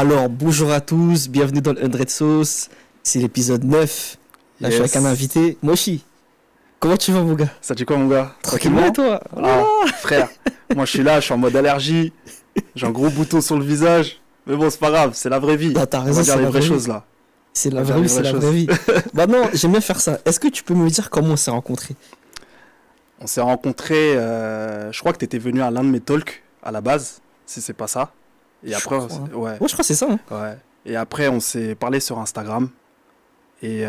Alors, bonjour à tous, bienvenue dans le 100 Sauce. C'est l'épisode 9. Là, je suis avec un invité, Moshi. Comment tu vas, mon gars? Ça dit quoi, mon gars? Tranquillement, et toi? Frère, moi je suis là, je suis en mode allergie. J'ai un gros bouton sur le visage. Mais bon, c'est pas grave, c'est la vraie vie. Bah, t'as On raison, va dire c'est les la vraies vraie choses vie. là. C'est la On va vraie vie, dire c'est les la vraies vraie vie. Bah non, j'aime bien faire ça. Est-ce que tu peux me dire comment on s'est rencontrés? On s'est rencontrés, je crois que t'étais venu à l'un de mes talks à la base, si c'est pas ça. Et après, crois, hein. ouais, Ouais, je crois que c'est ça. Hein. ouais. Et après, on s'est parlé sur Instagram. Et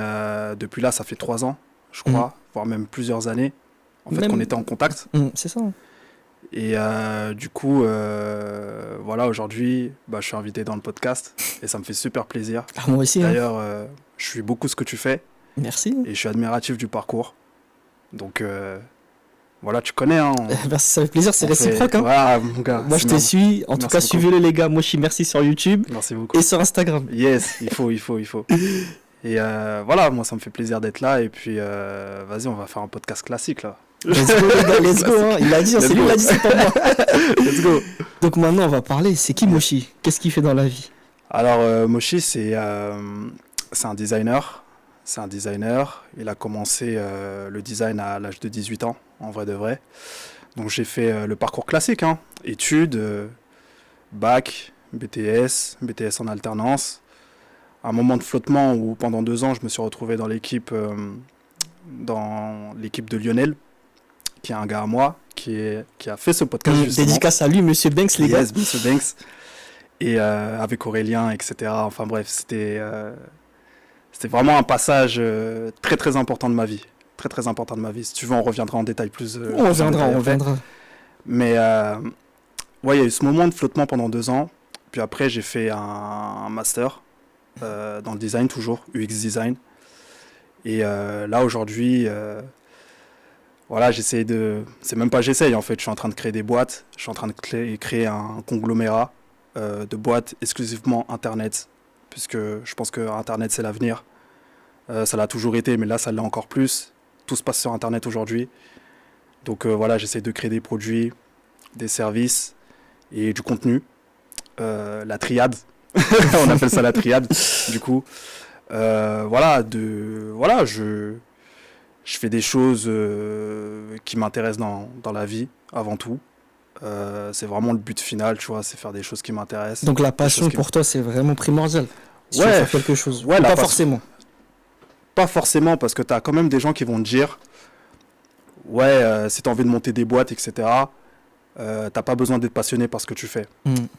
depuis là, ça fait 3 ans, je crois, voire même plusieurs années. En fait, qu'on était en contact. C'est ça. Hein. Et du coup, voilà, aujourd'hui, je suis invité dans le podcast et ça me fait super plaisir. Ah, moi aussi. Hein. D'ailleurs, je suis beaucoup ce que tu fais Merci. et je suis admiratif du parcours. Donc, voilà, tu connais. Hein, Merci, ça fait plaisir, c'est réciproque. Hein. Voilà, mon gars. Moi, je te suis. En tout cas, suivez-le, les gars. Moshi, merci sur YouTube. Merci beaucoup. Et sur Instagram. Yes, il faut. Et voilà, moi, ça me fait plaisir d'être là. Et puis, vas-y, on va faire un podcast classique, là. Let's go, les gars, let's go. Hein. Il a dit, c'est lui, il a dit, c'est pas moi. Let's go. Donc maintenant, on va parler. C'est qui Moshi? Qu'est-ce qu'il fait dans la vie? Alors, Moshi, c'est un designer. C'est un designer. Il a commencé le design à l'âge de 18 ans, en vrai de vrai. Donc, j'ai fait le parcours classique, hein. Études, bac, BTS en alternance. Un moment de flottement où, pendant 2 ans, je me suis retrouvé dans l'équipe de Lionel, qui est un gars à moi, qui a fait ce podcast justement. Dédicace à lui, Monsieur Banks, les gars. Yes, Monsieur Banks. Et avec Aurélien, etc. Enfin bref, c'était vraiment un passage très très important de ma vie. Très très important de ma vie. Si tu veux, on reviendra en détail plus. On reviendra. Mais ouais, il y a eu ce moment de flottement pendant 2 ans. Puis après, j'ai fait un master dans le design, toujours, UX design. Et là, aujourd'hui, voilà, j'essaie de... C'est même pas j'essaye, en fait. Je suis en train de créer des boîtes. Je suis en train de créer un conglomérat de boîtes exclusivement Internet. Puisque je pense que Internet, c'est l'avenir. Ça l'a toujours été, mais là, ça l'est encore plus. Tout se passe sur Internet aujourd'hui. Donc voilà, j'essaie de créer des produits, des services et du contenu. La triade. On appelle ça la triade, du coup. Voilà, je fais des choses qui m'intéressent dans la vie, avant tout. C'est vraiment le but final, tu vois, c'est faire des choses qui m'intéressent. Donc la passion pour toi, c'est vraiment primordial. Si ouais, tu veux faire quelque chose. Ouais, pas forcément. Pas forcément, parce que tu as quand même des gens qui vont te dire ouais, si tu as envie de monter des boîtes, etc., t'as pas besoin d'être passionné par ce que tu fais.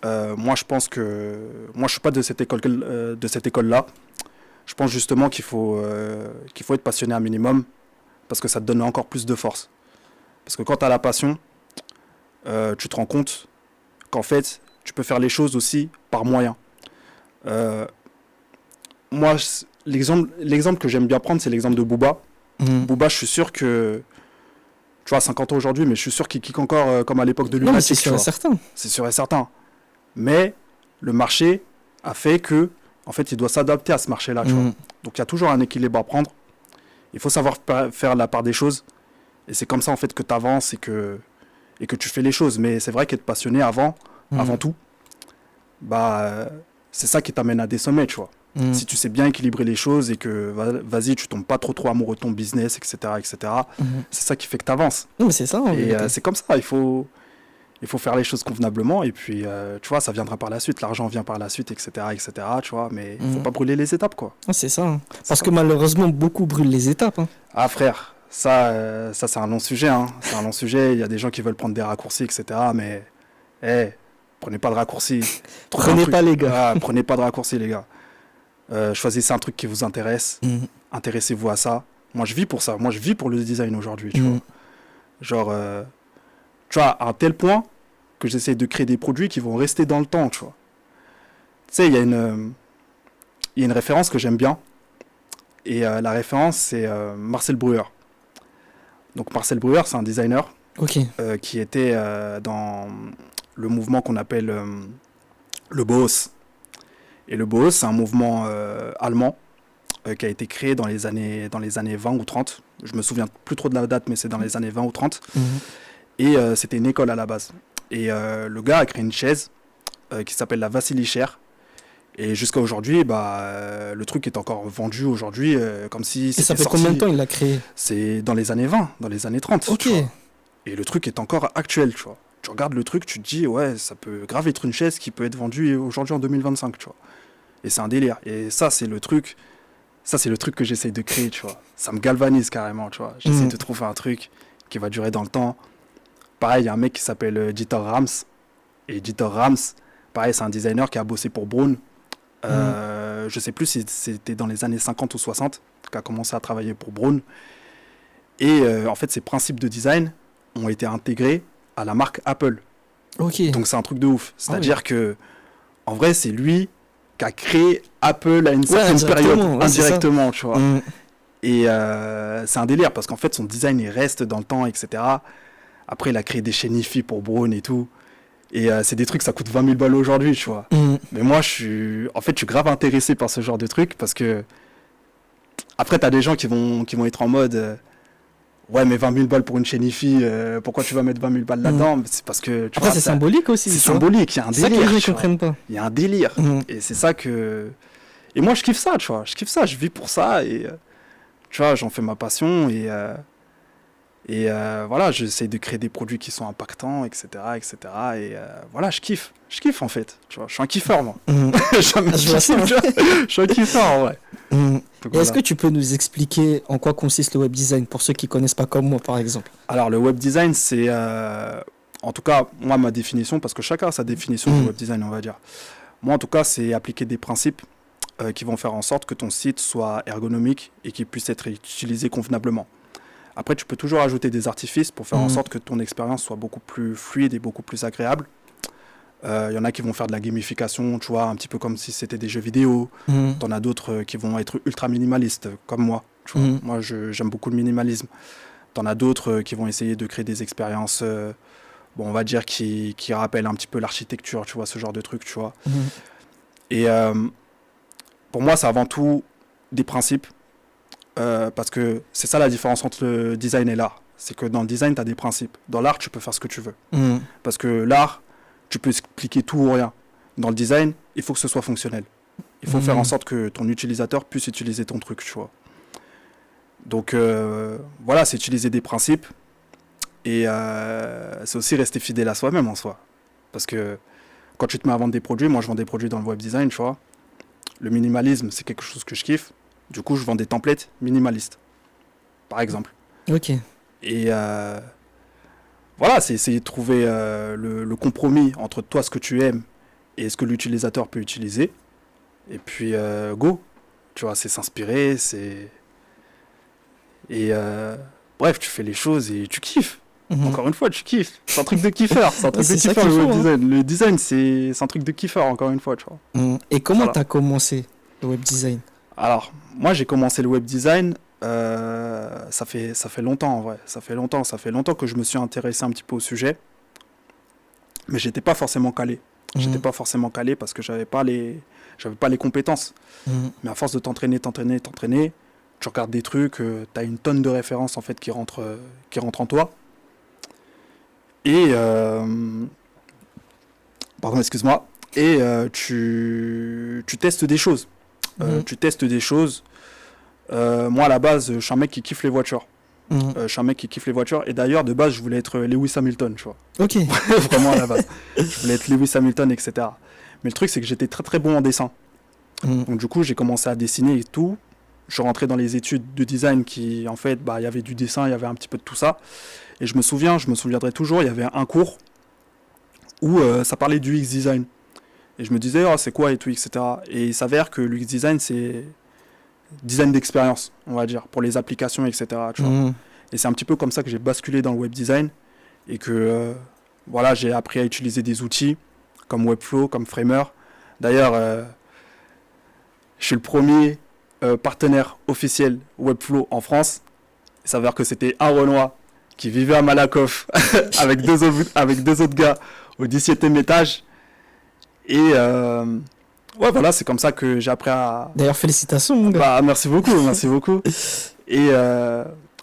Moi, je pense que... Moi, je suis pas de cette école-là. Je pense justement qu'il faut être passionné un minimum, parce que ça te donne encore plus de force. Parce que quand tu as la passion, tu te rends compte qu'en fait, tu peux faire les choses aussi par moyen. Moi, l'exemple que j'aime bien prendre, c'est l'exemple de Booba. Booba, je suis sûr que... Tu vois, 50 ans aujourd'hui, mais je suis sûr qu'il kick encore comme à l'époque de Lunatic. Non, mais c'est sûr et certain. C'est sûr et certain. Mais le marché a fait que, en fait, il doit s'adapter à ce marché-là. Tu vois. Donc, il y a toujours un équilibre à prendre. Il faut savoir faire la part des choses. Et c'est comme ça, en fait, que tu avances et que tu fais les choses. Mais c'est vrai qu'être passionné avant tout, c'est ça qui t'amène à des sommets, tu vois. Si tu sais bien équilibrer les choses et que, vas-y, tu tombes pas trop amoureux de ton business, etc., c'est ça qui fait que tu avances. Mais c'est ça. Et c'est comme ça, il faut faire les choses convenablement. Et puis, tu vois, ça viendra par la suite. L'argent vient par la suite, etc., tu vois. Mais il faut pas brûler les étapes, quoi. C'est ça. Hein. Parce que malheureusement, beaucoup brûlent les étapes. Hein. Ah, frère, ça c'est un long sujet. Hein. C'est un long sujet. Il y a des gens qui veulent prendre des raccourcis, etc. Mais, prenez pas de raccourcis. Prenez pas, les gars. Prenez pas de raccourcis, les gars. Choisissez un truc qui vous intéresse. Intéressez-vous à ça. Moi, je vis pour ça. Moi, je vis pour le design aujourd'hui, tu vois. Genre, tu vois, à un tel point que j'essaie de créer des produits qui vont rester dans le temps, tu vois. Tu sais, il y a une référence que j'aime bien. Et la référence, c'est Marcel Breuer. Donc, Marcel Breuer, c'est un designer qui était dans le mouvement qu'on appelle le Bauhaus. Et le Bauhaus, c'est un mouvement allemand qui a été créé dans les années 20 ou 30. Je me souviens plus trop de la date, mais c'est dans les années 20 ou 30. Et c'était une école à la base. Et le gars a créé une chaise qui s'appelle la Vassili Chair, Et jusqu'à aujourd'hui, le truc est encore vendu aujourd'hui comme si Et ça c'était fait sorti. combien de temps il l'a créé? C'est dans les années 20, dans les années 30. Ok. Tu vois. Et le truc est encore actuel, tu vois. Tu regardes le truc, tu te dis, ouais, ça peut grave être une chaise qui peut être vendue aujourd'hui en 2025, tu vois. Et c'est un délire. Et ça, c'est le truc que j'essaye de créer, tu vois. Ça me galvanise carrément, tu vois. J'essaie de trouver un truc qui va durer dans le temps. Pareil, il y a un mec qui s'appelle Dieter Rams. Et Dieter Rams, pareil, c'est un designer qui a bossé pour Braun. Je sais plus si c'était dans les années 50 ou 60 qu'a commencé à travailler pour Braun. Et en fait, ses principes de design ont été intégrés à la marque Apple. Ok. Donc c'est un truc de ouf. C'est-à-dire que, en vrai, c'est lui qui a créé Apple à une certaine période, indirectement, tu vois. Et c'est un délire parce qu'en fait, son design, il reste dans le temps, etc. Après, il a créé des chaînes IFI pour Braun et tout. Et c'est des trucs, ça coûte 20 000 balles aujourd'hui, tu vois. Mais moi, je suis grave intéressé par ce genre de trucs parce que après, t'as des gens qui vont être en mode ouais, mais 20 000 balles pour une chaîne IFI, pourquoi tu vas mettre 20 000 balles là-dedans? C'est parce que tu Après, c'est symbolique aussi. C'est symbolique, il y a un délire. C'est ça que les gens ne comprennent pas. Il y a un délire. Et c'est ça que. Et moi, je kiffe ça, tu vois. Je kiffe ça, je vis pour ça. Et tu vois, j'en fais ma passion. Et voilà, j'essaie de créer des produits qui sont impactants, etc. etc. Et voilà, je kiffe. Je kiffe en fait. Tu vois, je suis un kiffeur, moi. Je suis un kiffeur, en vrai. Et est-ce que tu peux nous expliquer en quoi consiste le web design pour ceux qui ne connaissent pas comme moi, par exemple? Alors, le web design, c'est. En tout cas, moi, ma définition, parce que chacun a sa définition du web design, on va dire. Moi, en tout cas, c'est appliquer des principes qui vont faire en sorte que ton site soit ergonomique et qu'il puisse être utilisé convenablement. Après, tu peux toujours ajouter des artifices pour faire en sorte que ton expérience soit beaucoup plus fluide et beaucoup plus agréable. Il y en a qui vont faire de la gamification, tu vois, un petit peu comme si c'était des jeux vidéo. T'en as d'autres qui vont être ultra minimalistes, comme moi. Tu vois. Moi, j'aime beaucoup le minimalisme. T'en as d'autres qui vont essayer de créer des expériences, on va dire, qui rappellent un petit peu l'architecture, tu vois, ce genre de truc, tu vois. Et pour moi, c'est avant tout des principes. Parce que c'est ça la différence entre le design et l'art. C'est que dans le design, tu as des principes. Dans l'art, tu peux faire ce que tu veux. Parce que l'art, tu peux expliquer tout ou rien. Dans le design, il faut que ce soit fonctionnel. Il faut faire en sorte que ton utilisateur puisse utiliser ton truc, tu vois. Donc, voilà, c'est utiliser des principes. Et c'est aussi rester fidèle à soi-même en soi. Parce que quand tu te mets à vendre des produits, moi je vends des produits dans le web design, tu vois. Le minimalisme, c'est quelque chose que je kiffe. Du coup, je vends des templates minimalistes, par exemple. Ok. Et voilà, c'est essayer de trouver le compromis entre toi, ce que tu aimes, et ce que l'utilisateur peut utiliser. Et puis, go. Tu vois, c'est s'inspirer, c'est... Et bref, tu fais les choses et tu kiffes. Encore une fois, tu kiffes. C'est un truc de kiffeur. C'est un truc de kiffeur, le web design. Le design, c'est un truc de kiffeur, encore une fois, tu vois. Et comment tu as commencé le web design? Alors, moi, j'ai commencé le web design, ça fait longtemps, en vrai. Ça fait longtemps que je me suis intéressé un petit peu au sujet. Mais j'étais pas forcément calé. J'étais pas forcément calé parce que j'avais pas les compétences. Mais à force de t'entraîner, tu regardes des trucs, tu as une tonne de références, en fait, qui rentrent en toi. Et... pardon, excuse-moi. Et tu testes des choses. Tu testes des choses. Moi, à la base, je suis un mec qui kiffe les voitures. Je suis un mec qui kiffe les voitures. Et d'ailleurs, de base, je voulais être Lewis Hamilton, tu vois. Ok. Vraiment à la base. Je voulais être Lewis Hamilton, etc. Mais le truc, c'est que j'étais très, très bon en dessin. Donc, du coup, j'ai commencé à dessiner et tout. Je suis rentré dans les études de design qui, en fait, il y avait du dessin, il y avait un petit peu de tout ça. Et je me souviendrai toujours, il y avait un cours où ça parlait du UX design. Et je me disais, oh, c'est quoi et tout, etc. Et il s'avère que l'UX design, c'est design d'expérience, on va dire, pour les applications, etc. Tu vois. Et c'est un petit peu comme ça que j'ai basculé dans le web design et que voilà, j'ai appris à utiliser des outils comme Webflow, comme Framer. D'ailleurs, je suis le premier partenaire officiel Webflow en France. Il s'avère que c'était un Renoir qui vivait à Malakoff avec deux autres gars au 17e étage. Et ouais, voilà, c'est comme ça que j'ai appris à... D'ailleurs, félicitations, mon gars. Merci beaucoup. Et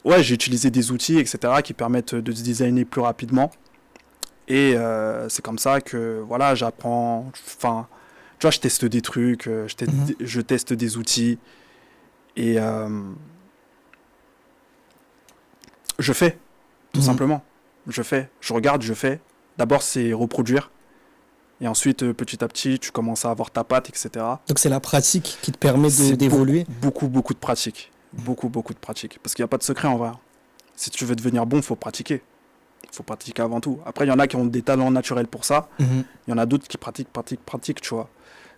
ouais, j'ai utilisé des outils, etc., qui permettent de se designer plus rapidement. Et c'est comme ça que, voilà, Tu vois, je teste des trucs, je teste des outils. Et je fais, tout simplement. Je fais. Je regarde, je fais. D'abord, c'est reproduire. Et ensuite, petit à petit, tu commences à avoir ta patte, etc. Donc c'est la pratique qui te permet d'évoluer. Beaucoup de pratique. Beaucoup de pratique. Parce qu'il n'y a pas de secret en vrai. Si tu veux devenir bon, il faut pratiquer. Il faut pratiquer avant tout. Après, il y en a qui ont des talents naturels pour ça. Il y en a d'autres qui pratiquent, tu vois.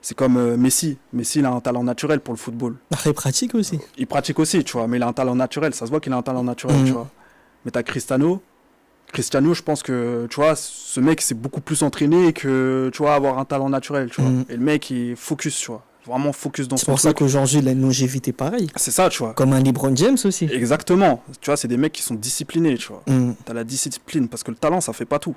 C'est comme Messi. Messi, il a un talent naturel pour le football. Après, il pratique aussi. Il pratique aussi, tu vois. Mais il a un talent naturel. Ça se voit qu'il a un talent naturel, tu vois. Mais t'as Cristiano, je pense que, tu vois, ce mec, c'est beaucoup plus entraîné que, tu vois, avoir un talent naturel, tu vois. Et le mec, il focus, tu vois. Vraiment focus dans son truc. C'est pour ça qu'aujourd'hui, il a une longévité pareille. C'est ça, tu vois. Comme un LeBron James aussi. Exactement. Tu vois, c'est des mecs qui sont disciplinés, tu vois. T'as la discipline, parce que le talent, ça fait pas tout.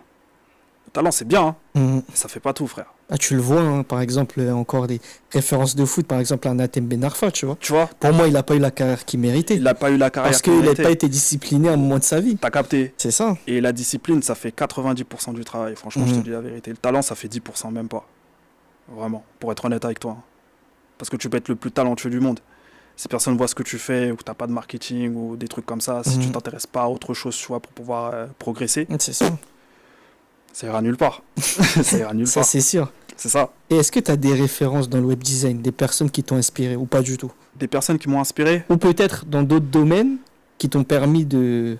Le talent, c'est bien, hein. Ça fait pas tout, frère. Ah, tu le vois, hein, par exemple, encore des références de foot, par exemple, un Hatem Ben Arfa, tu vois. Tu vois. Pour moi, il n'a pas eu la carrière qu'il méritait. Il n'a pas eu la carrière qu'il méritait. Parce qu'il n'a pas été discipliné à un moment de sa vie. T'as capté. C'est ça. Et la discipline, ça fait 90% du travail. Franchement, je te dis la vérité. Le talent, ça fait 10%, même pas. Vraiment, pour être honnête avec toi. Parce que tu peux être le plus talentueux du monde. Si personne voit ce que tu fais, ou que tu n'as pas de marketing, ou des trucs comme ça, si tu ne t'intéresses pas à autre chose, tu vois, pour pouvoir progresser, c'est ça. Ça ira nulle part. Ça ira nulle part. Ça, c'est sûr. C'est ça. Et est-ce que tu as des références dans le web design, des personnes qui t'ont inspiré ou pas du tout? Des personnes qui m'ont inspiré? Ou peut-être dans d'autres domaines qui t'ont permis de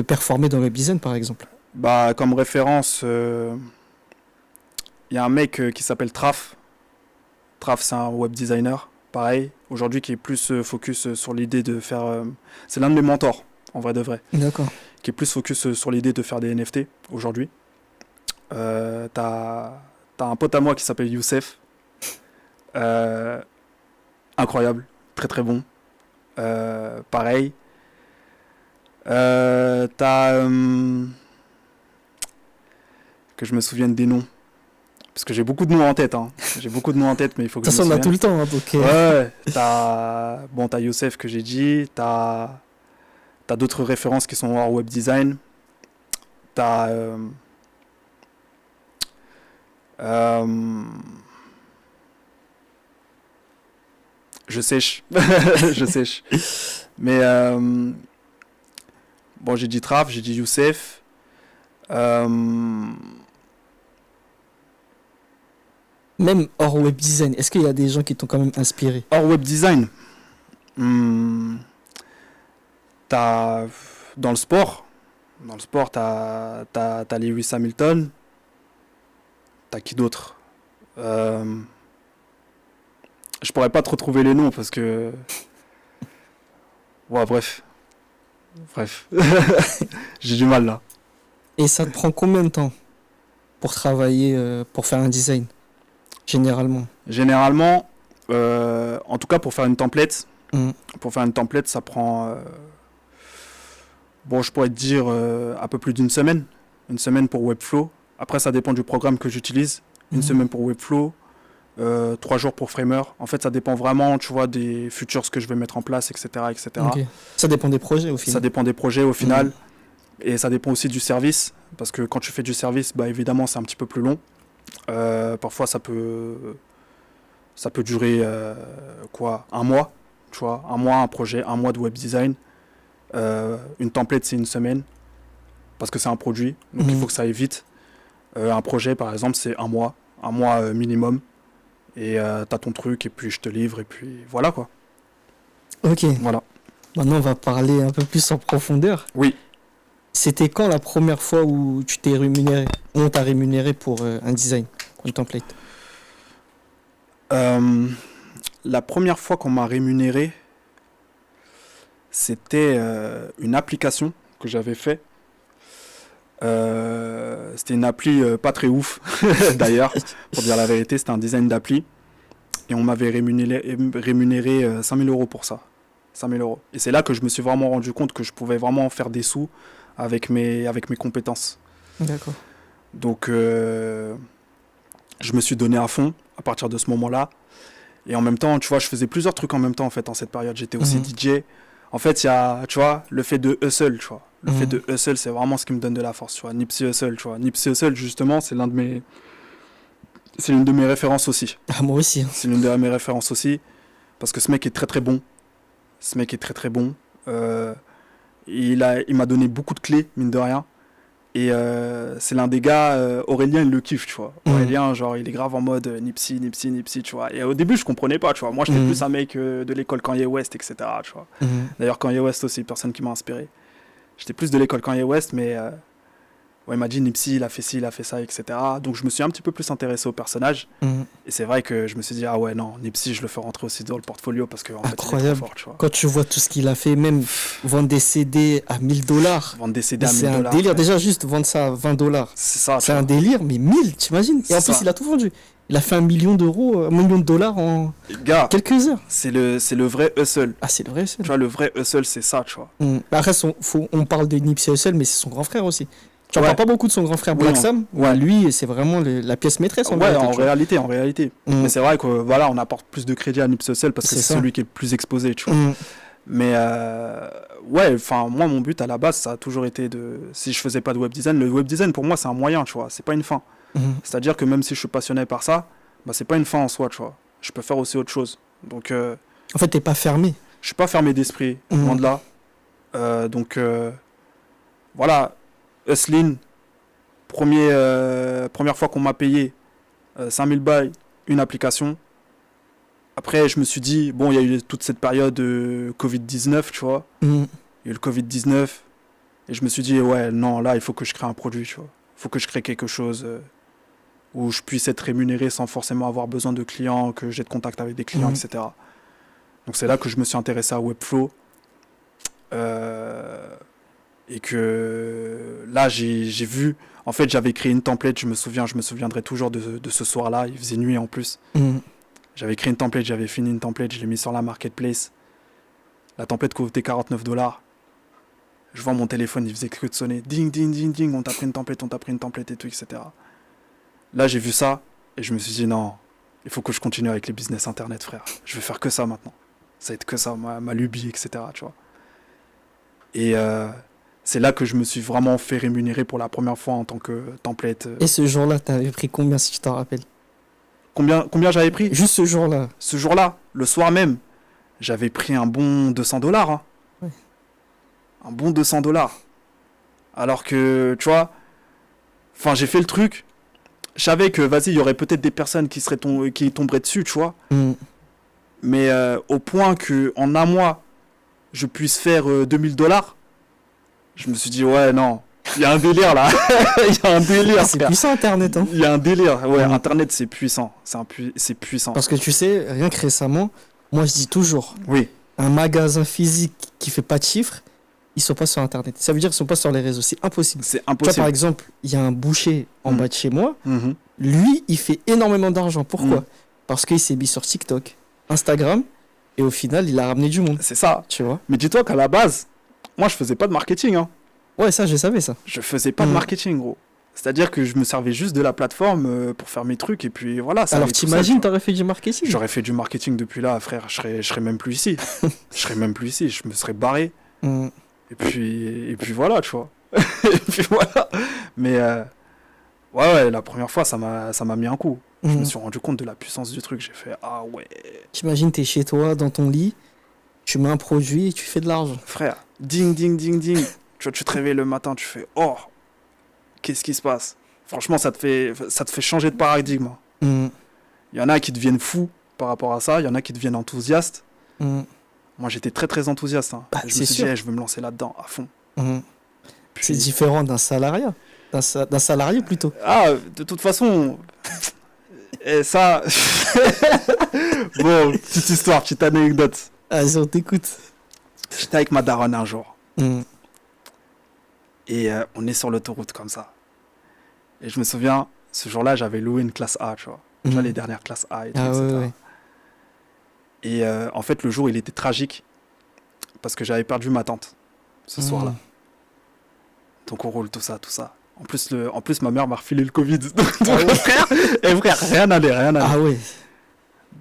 performer dans le web design, par exemple? Bah, comme référence, y a un mec qui s'appelle Traf. Traf, c'est un web designer, pareil, aujourd'hui qui est plus focus sur l'idée de faire... c'est l'un de mes mentors, en vrai de vrai. D'accord. Qui est plus focus sur l'idée de faire des NFT, aujourd'hui. T'as un pote à moi qui s'appelle Youssef. Incroyable, très très bon. Pareil. T'as... que je me souvienne des noms. Parce que j'ai beaucoup de noms en tête. Hein. J'ai beaucoup de noms en tête, mais il faut que je me souvienne. De toute façon, on a tout le temps. Hein, donc, t'as Youssef que j'ai dit. T'as d'autres références qui sont hors web design. T'as... je sèche. Je sèche. Mais... bon, j'ai dit Traf, j'ai dit Youssef. Même hors web design, est-ce qu'il y a des gens qui t'ont quand même inspiré? Hors web design, t'as dans le sport, t'as Lewis Hamilton, t'as qui d'autre? Je pourrais pas te retrouver les noms parce que ouais, bref, j'ai du mal là. Et ça te prend combien de temps pour travailler, pour faire un design? Généralement, en tout cas pour faire une template, ça prend, bon, je pourrais te dire un peu plus d'une semaine. Une semaine pour Webflow. Après, ça dépend du programme que j'utilise. Une semaine pour Webflow, 3 jours pour Framer. En fait, ça dépend vraiment, tu vois, des features que je vais mettre en place, etc. Okay. Ça dépend des projets au final. Ça dépend des projets au final. Et ça dépend aussi du service. Parce que quand tu fais du service, bah, évidemment, c'est un petit peu plus long. Parfois ça peut durer un mois, tu vois, un projet, un mois de web design. Une template c'est une semaine parce que c'est un produit, donc il faut que ça aille vite. Un projet par exemple c'est un mois minimum, et t'as ton truc et puis je te livre et puis voilà quoi. Ok. Voilà. Maintenant on va parler un peu plus en profondeur. Oui. C'était quand la première fois où tu t'es rémunéré, on t'a rémunéré pour un design, une template? La première fois qu'on m'a rémunéré, c'était une application que j'avais fait. C'était une appli pas très ouf, d'ailleurs, pour dire la vérité, c'était un design d'appli. Et on m'avait rémunéré 5 000 € pour ça. 5 000 €. Et c'est là que je me suis vraiment rendu compte que je pouvais vraiment faire des sous avec mes compétences. D'accord. Donc, je me suis donné à fond à partir de ce moment-là. Et en même temps, tu vois, je faisais plusieurs trucs en même temps, en fait, en cette période. J'étais aussi DJ. En fait, il y a, tu vois, le fait de hustle, tu vois. Le fait de hustle, c'est vraiment ce qui me donne de la force, tu vois. Nipsey Hussle, tu vois. Nipsey Hussle, justement, c'est l'un de mes C'est l'une de mes références aussi. Ah, moi aussi. Hein. C'est l'une de mes références aussi. Parce que ce mec est très très bon. Ce mec est très très bon. Il m'a donné beaucoup de clés, mine de rien. Et c'est l'un des gars, Aurélien, il le kiffe, tu vois. Aurélien, genre, il est grave en mode Nipsey, tu vois. Et au début, je comprenais pas, tu vois. Moi, j'étais plus un mec de l'école Kanye West, etc., tu vois. D'ailleurs, Kanye West aussi, personne qui m'a inspiré. J'étais plus de l'école Kanye West, mais ouais, il m'a dit Nipsey, il a fait ci, il a fait ça, etc. Donc, je me suis un petit peu plus intéressé au personnage. Et c'est vrai que je me suis dit, ah ouais, non, Nipsey, je le fais rentrer aussi dans le portfolio parce qu'en fait, il est trop fort, tu vois. Quand tu vois tout ce qu'il a fait, même vendre des CD à 1000$. Vendre des CD à 1000$. C'est un délire. Déjà, juste vendre ça à 20$. C'est ça. C'est un délire, mais 1000, t'imagines? Et en plus, il a tout vendu. Il a fait $1 million, $1 million en quelques heures. C'est le vrai hustle. Ah, c'est le vrai hustle. Tu vois, le vrai hustle, c'est ça, tu vois. Après, on parle de Nipsey Hussle, mais c'est son grand frère aussi. Tu n'en parles pas beaucoup de son grand frère Black Sam. Ouais. Lui, c'est vraiment la pièce maîtresse en réalité. En réalité. Mais c'est vrai que voilà, on apporte plus de crédit à Nipsey Hussle parce que c'est celui qui est le plus exposé, tu vois. Mais ouais, enfin moi mon but à la base ça a toujours été si je faisais pas de web design, le web design pour moi c'est un moyen, tu vois, c'est pas une fin. C'est-à-dire que même si je suis passionné par ça, bah c'est pas une fin en soi, tu vois. Je peux faire aussi autre chose. Donc en fait, t'es pas fermé. Je suis pas fermé d'esprit, loin de là. Donc voilà, Hustlin, première fois qu'on m'a payé 5000 balles une application. Après, je me suis dit, bon, il y a eu toute cette période Covid-19, tu vois. Il y a eu le Covid-19. Et je me suis dit, ouais, non, là, il faut que je crée un produit, tu vois. Il faut que je crée quelque chose où je puisse être rémunéré sans forcément avoir besoin de clients, que j'ai de contact avec des clients, etc. Donc, c'est là que je me suis intéressé à Webflow. Et que là, j'ai vu... En fait, j'avais créé une template, je me souviendrai toujours de ce soir-là. Il faisait nuit en plus. J'avais créé une template, j'avais fini une template, je l'ai mis sur la marketplace. La template coûtait $49. Je vois mon téléphone, il faisait que de sonner. Ding, ding, ding, ding, on t'a pris une template et tout, etc. Là, j'ai vu ça et je me suis dit, non, il faut que je continue avec les business internet, frère. Je vais faire que ça maintenant. Ça va être que ça, ma lubie, etc. Tu vois. Et c'est là que je me suis vraiment fait rémunérer pour la première fois en tant que template. Et ce jour-là, t'avais pris combien, si tu t'en rappelles? Combien j'avais pris? Juste ce jour-là. Ce jour-là, le soir même, j'avais pris un bon $200. Hein. Ouais. Un bon $200. Alors que, tu vois, enfin, j'ai fait le truc. Je savais que, vas-y, il y aurait peut-être des personnes qui tomberaient dessus, tu vois. Mais au point qu'en un mois, je puisse faire $2000, je me suis dit, ouais, non. Il y a un délire là. Il y a un délire. C'est puissant Internet. Hein. Il y a un délire. Ouais, Internet c'est puissant. C'est puissant. Parce que tu sais, rien que récemment, moi je dis toujours, un magasin physique qui fait pas de chiffres, ils sont pas sur Internet. Ça veut dire qu'ils sont pas sur les réseaux. C'est impossible. C'est impossible. Tu vois, par exemple, il y a un boucher en bas de chez moi. Lui, il fait énormément d'argent. Pourquoi? Parce qu'il s'est mis sur TikTok, Instagram, et au final, il a ramené du monde. C'est ça. Tu vois. Mais dis-toi qu'à la base, moi je faisais pas de marketing. Hein. Ouais, ça, je savais ça. Je faisais pas de marketing, gros. C'est-à-dire que je me servais juste de la plateforme pour faire mes trucs et puis voilà. Ça. Alors t'imagines, t'aurais fait du marketing? J'aurais fait du marketing depuis là, frère. Je serais même plus ici. Je me serais barré. Et puis voilà, tu vois. Et puis voilà. Mais ouais, la première fois, ça m'a mis un coup. Je me suis rendu compte de la puissance du truc. J'ai fait, ah ouais. T'imagines, t'es chez toi, dans ton lit, tu mets un produit et tu fais de l'argent. Frère, ding, ding, ding, ding. Tu te réveilles le matin, tu fais, oh, qu'est-ce qui se passe? Franchement, ça te fait changer de paradigme. Il y en a qui deviennent fous par rapport à ça, il y en a qui deviennent enthousiastes. Moi, j'étais très, très enthousiaste. Hein. Bah, je me suis dit, je veux me lancer là-dedans, à fond. Puis... C'est différent d'un salariat. D'un salarié, plutôt. Ah, de toute façon... Et ça... Bon, petite histoire, petite anecdote. Vas-y, on t'écoute. J'étais avec ma daronne un jour. Et on est sur l'autoroute comme ça. Et je me souviens, ce jour-là, j'avais loué une classe A, tu vois. Tu vois, les dernières classes A et tout, etc. Ouais. Et en fait, le jour, il était tragique. Parce que j'avais perdu ma tante, ce soir-là. Donc on roule tout ça. En plus ma mère m'a refilé le Covid. Donc frère, rien n'allait. Ah ouais.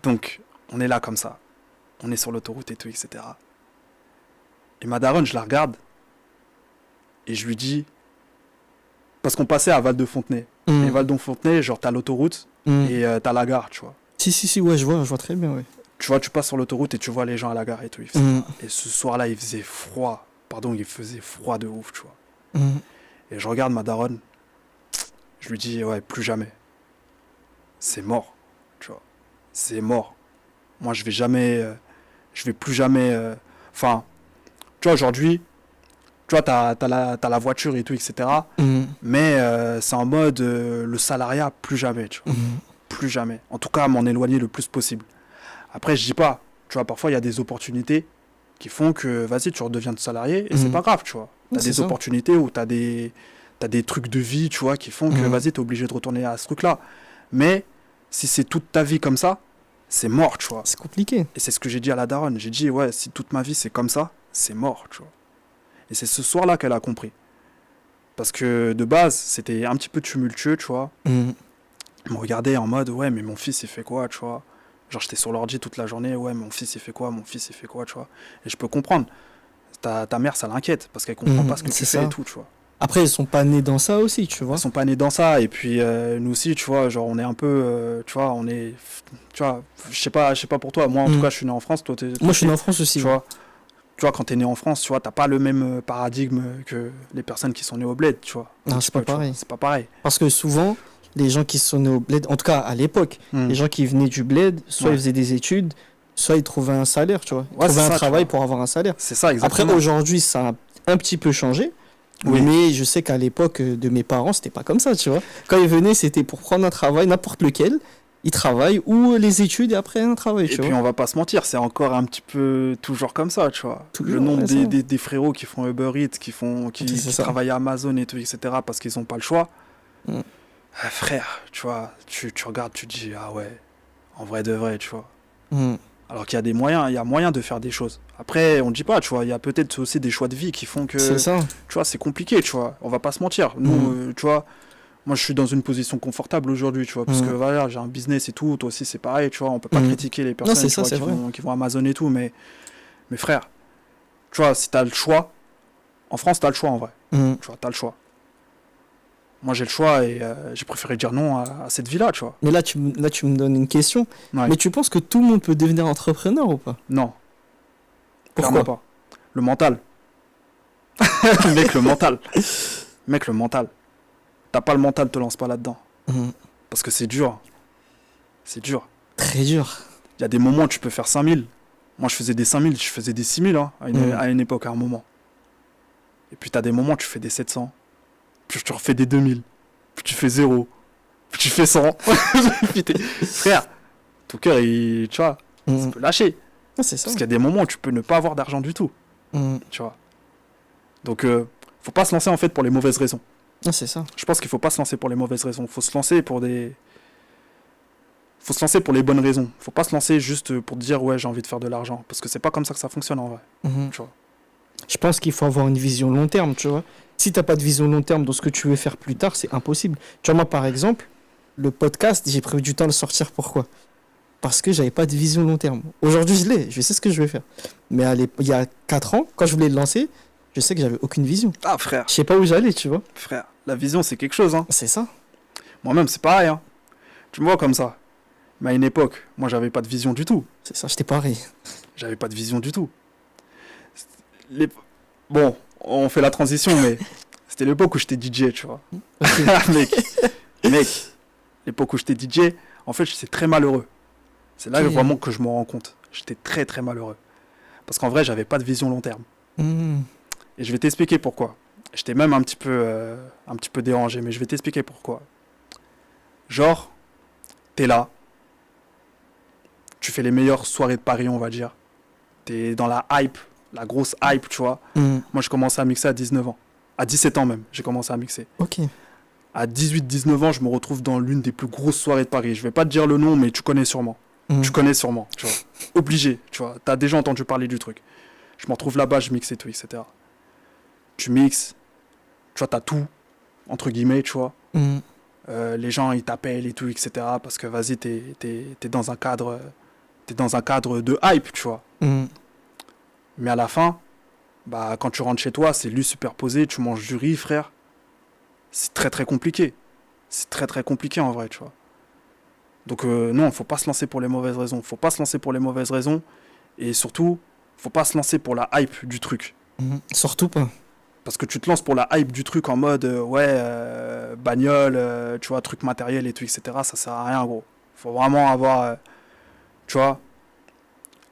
Donc, on est là comme ça. On est sur l'autoroute et tout, etc. Et ma daronne, je la regarde. Et je lui dis... Parce qu'on passait à Val-de-Fontenay. Et Val-de-Fontenay, genre, t'as l'autoroute. et t'as la gare, tu vois. Si, ouais, je vois très bien, ouais. Tu vois, tu passes sur l'autoroute et tu vois les gens à la gare et tout. Et ce soir-là, il faisait froid. Il faisait froid de ouf, tu vois. Et je regarde ma daronne. Je lui dis, ouais, plus jamais. C'est mort, tu vois. C'est mort. Moi, je vais plus jamais... Enfin, tu vois, aujourd'hui, tu vois, t'as la voiture et tout, etc. Mais c'est en mode, le salariat, plus jamais, tu vois. Plus jamais. En tout cas, m'en éloigner le plus possible. Après, je dis pas, tu vois, parfois, il y a des opportunités qui font que, vas-y, tu redeviens salarié et c'est pas grave, tu vois. T'as des opportunités où t'as des trucs de vie, tu vois, qui font que, vas-y, t'es obligé de retourner à ce truc-là. Mais si c'est toute ta vie comme ça, c'est mort, tu vois. C'est compliqué. Et c'est ce que j'ai dit à la daronne. J'ai dit, ouais, si toute ma vie c'est comme ça, c'est mort, tu vois. Et c'est ce soir-là qu'elle a compris. Parce que de base, c'était un petit peu tumultueux, tu vois. Elle me regardait en mode, ouais, mais mon fils, il fait quoi, tu vois. Genre, j'étais sur l'ordi toute la journée, ouais, mon fils, il fait quoi, tu vois. Et je peux comprendre. Ta mère, ça l'inquiète, parce qu'elle comprend pas ce que tu fais et tout, tu vois. Après, ils sont pas nés dans ça aussi, tu vois. Ils sont pas nés dans ça, et puis nous aussi, tu vois, genre, on est un peu, tu vois, tu vois, je sais pas pour toi, moi, en tout cas, je suis né en France, toi, moi, je suis né en France aussi. Tu vois, quand t'es né en France, tu vois, t'as pas le même paradigme que les personnes qui sont nées au bled, tu vois. Non, c'est pas pareil. C'est pas pareil. Parce que souvent, les gens qui sont nés au bled, en tout cas à l'époque, les gens qui venaient du bled, soit ils faisaient des études, soit ils trouvaient un salaire, tu vois. Ils trouvaient un travail pour avoir un salaire. C'est ça, exactement. Après, aujourd'hui, ça a un petit peu changé. Oui. Mais je sais qu'à l'époque de mes parents, c'était pas comme ça, tu vois. Quand ils venaient, c'était pour prendre un travail, n'importe lequel. Ils travaillent ou les études et après un travail, tu vois. Et puis on va pas se mentir, c'est encore un petit peu toujours comme ça, tu vois. Le nombre des frérots qui font Uber Eats, qui travaillent à Amazon et tout, etc. parce qu'ils ont pas le choix. Frère, tu vois, tu regardes, tu te dis, ah ouais, en vrai de vrai, tu vois. Alors qu'il y a des moyens, il y a moyen de faire des choses. Après, on ne dit pas, tu vois, il y a peut-être aussi des choix de vie qui font que, c'est ça. Tu vois, c'est compliqué, tu vois. On va pas se mentir. Nous, tu vois, moi, je suis dans une position confortable aujourd'hui, tu vois, parce que voilà, j'ai un business et tout. Toi aussi, c'est pareil, tu vois. On peut pas critiquer les personnes qui vont Amazon et tout, mais frère, tu vois, si t'as le choix, en France, t'as le choix en vrai. Tu vois, t'as le choix. Moi, j'ai le choix et j'ai préféré dire non à cette vie-là, tu vois. Mais là, tu me donnes une question. Ouais. Mais tu penses que tout le monde peut devenir entrepreneur ou pas? Non. Pourquoi pas? Le mental. Mec, le mental. Mec, le mental. T'as pas le mental, te lance pas là-dedans. Parce que c'est dur. C'est dur. Très dur. Il y a des moments où tu peux faire 5000. Moi, je faisais des 5000, je faisais des 6000 hein, à une époque, à un moment. Et puis, t'as des moments où tu fais des 700. Puis tu refais des 2000, puis tu fais 0, puis tu fais 100. Frère, ton cœur, tu vois, ça peut lâcher. Ah, c'est ça. Parce qu'il y a des moments où tu peux ne pas avoir d'argent du tout. Tu vois. Donc, faut pas se lancer en fait pour les mauvaises raisons. Ah, c'est ça. Je pense qu'il faut pas se lancer pour les mauvaises raisons. Faut se lancer pour les bonnes raisons. Faut pas se lancer juste pour dire ouais, j'ai envie de faire de l'argent. Parce que c'est pas comme ça que ça fonctionne en vrai. Tu vois. Je pense qu'il faut avoir une vision long terme, tu vois. Si t'as pas de vision long terme dans ce que tu veux faire plus tard, c'est impossible. Tu vois, moi, par exemple, le podcast, j'ai pris du temps à le sortir. Pourquoi? Parce que j'avais pas de vision long terme. Aujourd'hui, je sais ce que je vais faire. Mais il y a 4 ans, quand je voulais le lancer, je sais que j'avais aucune vision. Ah, frère. Je sais pas où j'allais, tu vois. Frère, la vision, c'est quelque chose, hein. C'est ça. Moi-même, c'est pareil, hein. Tu me vois comme ça. Mais à une époque, moi, j'avais pas de vision du tout. C'est ça, j'étais pareil. J'avais pas de vision du tout. Bon, on fait la transition, mais c'était l'époque où j'étais DJ, tu vois. mec, l'époque où j'étais DJ, en fait, j'étais très malheureux. C'est là vraiment que je me rends compte. J'étais très, très malheureux. Parce qu'en vrai, j'avais pas de vision long terme. Et je vais t'expliquer pourquoi. J'étais même un petit peu dérangé, mais je vais t'expliquer pourquoi. Genre, t'es là, tu fais les meilleures soirées de Paris, on va dire. T'es dans la hype, la grosse hype, tu vois. Moi, je commençais à mixer à 19 ans. À 17 ans même, j'ai commencé à mixer. Ok. À 18-19 ans, je me retrouve dans l'une des plus grosses soirées de Paris. Je vais pas te dire le nom, mais tu connais sûrement. Tu connais sûrement, tu vois. Obligé, tu vois. T'as déjà entendu parler du truc. Je me retrouve là-bas, je mixe et tout, etc. Tu mixes, tu vois, t'as tout, entre guillemets, tu vois. Les gens, ils t'appellent et tout, etc. Parce que, vas-y, t'es dans un cadre... T'es dans un cadre de hype, tu vois. Mais à la fin, bah, quand tu rentres chez toi, c'est lui superposé, tu manges du riz, frère. C'est très, très compliqué. C'est très, très compliqué, en vrai, tu vois. Donc non, faut pas se lancer pour les mauvaises raisons. Faut pas se lancer pour les mauvaises raisons. Et surtout, faut pas se lancer pour la hype du truc. Surtout pas. Parce que tu te lances pour la hype du truc en mode, bagnole, tu vois, truc matériel et tout, etc. Ça sert à rien, gros. Faut vraiment avoir, tu vois,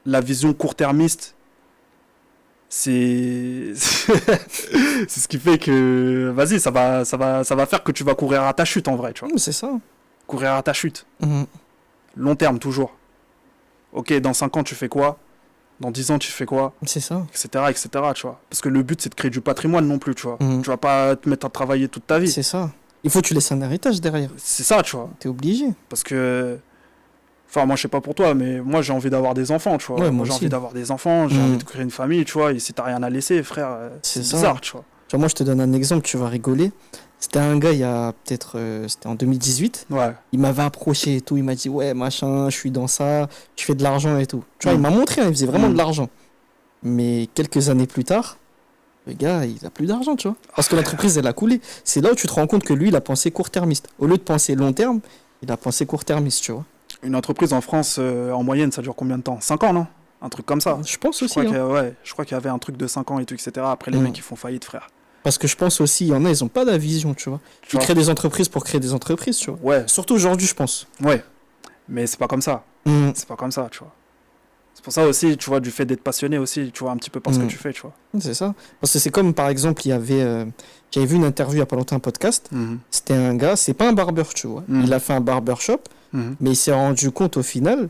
la vision court-termiste. C'est c'est ce qui fait que, vas-y, ça va faire que tu vas courir à ta chute, en vrai, tu vois. C'est ça. Courir à ta chute. Long terme, toujours. Ok, dans 5 ans, tu fais quoi? Dans 10 ans, tu fais quoi? C'est ça. Etc., etc., tu vois. Parce que le but, c'est de créer du patrimoine non plus, tu vois. Mhm. Tu vas pas te mettre à travailler toute ta vie. C'est ça. Il faut que tu laisses un héritage derrière. C'est ça, tu vois. T'es obligé. Parce que... Enfin, moi, je sais pas pour toi, mais moi, j'ai envie d'avoir des enfants, tu vois. Ouais, moi, j'ai aussi. envie d'avoir des enfants, j'ai envie de créer une famille, tu vois. Et si t'as rien à laisser, frère, c'est ça. bizarre, tu vois. Tu vois, moi, je te donne un exemple, tu vas rigoler. C'était un gars, il y a peut-être... c'était en 2018. Ouais. Il m'avait approché et tout. Il m'a dit, ouais, machin, je suis dans ça, je fais de l'argent et tout. Tu vois, il m'a montré, hein, il faisait vraiment de l'argent. Mais quelques années plus tard, le gars, il a plus d'argent, tu vois. Parce que l'entreprise, elle a coulé. C'est là où tu te rends compte que lui, il a pensé court-termiste. Au lieu de penser long terme, il a pensé court-termiste, tu vois. Une entreprise en France, en moyenne, ça dure combien de temps? 5 ans, non? Un truc comme ça. Je pense aussi. Je crois qu'il y avait un truc de 5 ans et tout, etc. Après, les mecs, ils font faillite, frère. Parce que je pense aussi, il y en a, ils ont pas la vision, tu vois. Ils créent des entreprises pour créer des entreprises, tu vois. Ouais. Surtout aujourd'hui, je pense. Ouais. Mais c'est pas comme ça. C'est pas comme ça, tu vois. C'est pour ça aussi, tu vois, du fait d'être passionné aussi, tu vois, un petit peu par ce que tu fais, tu vois. C'est ça. Parce que c'est comme, par exemple, il y avait... j'avais vu une interview il y a pas longtemps, un podcast. C'était un gars, c'est pas un barbeur, tu vois. Il a fait un barbershop, mais il s'est rendu compte au final,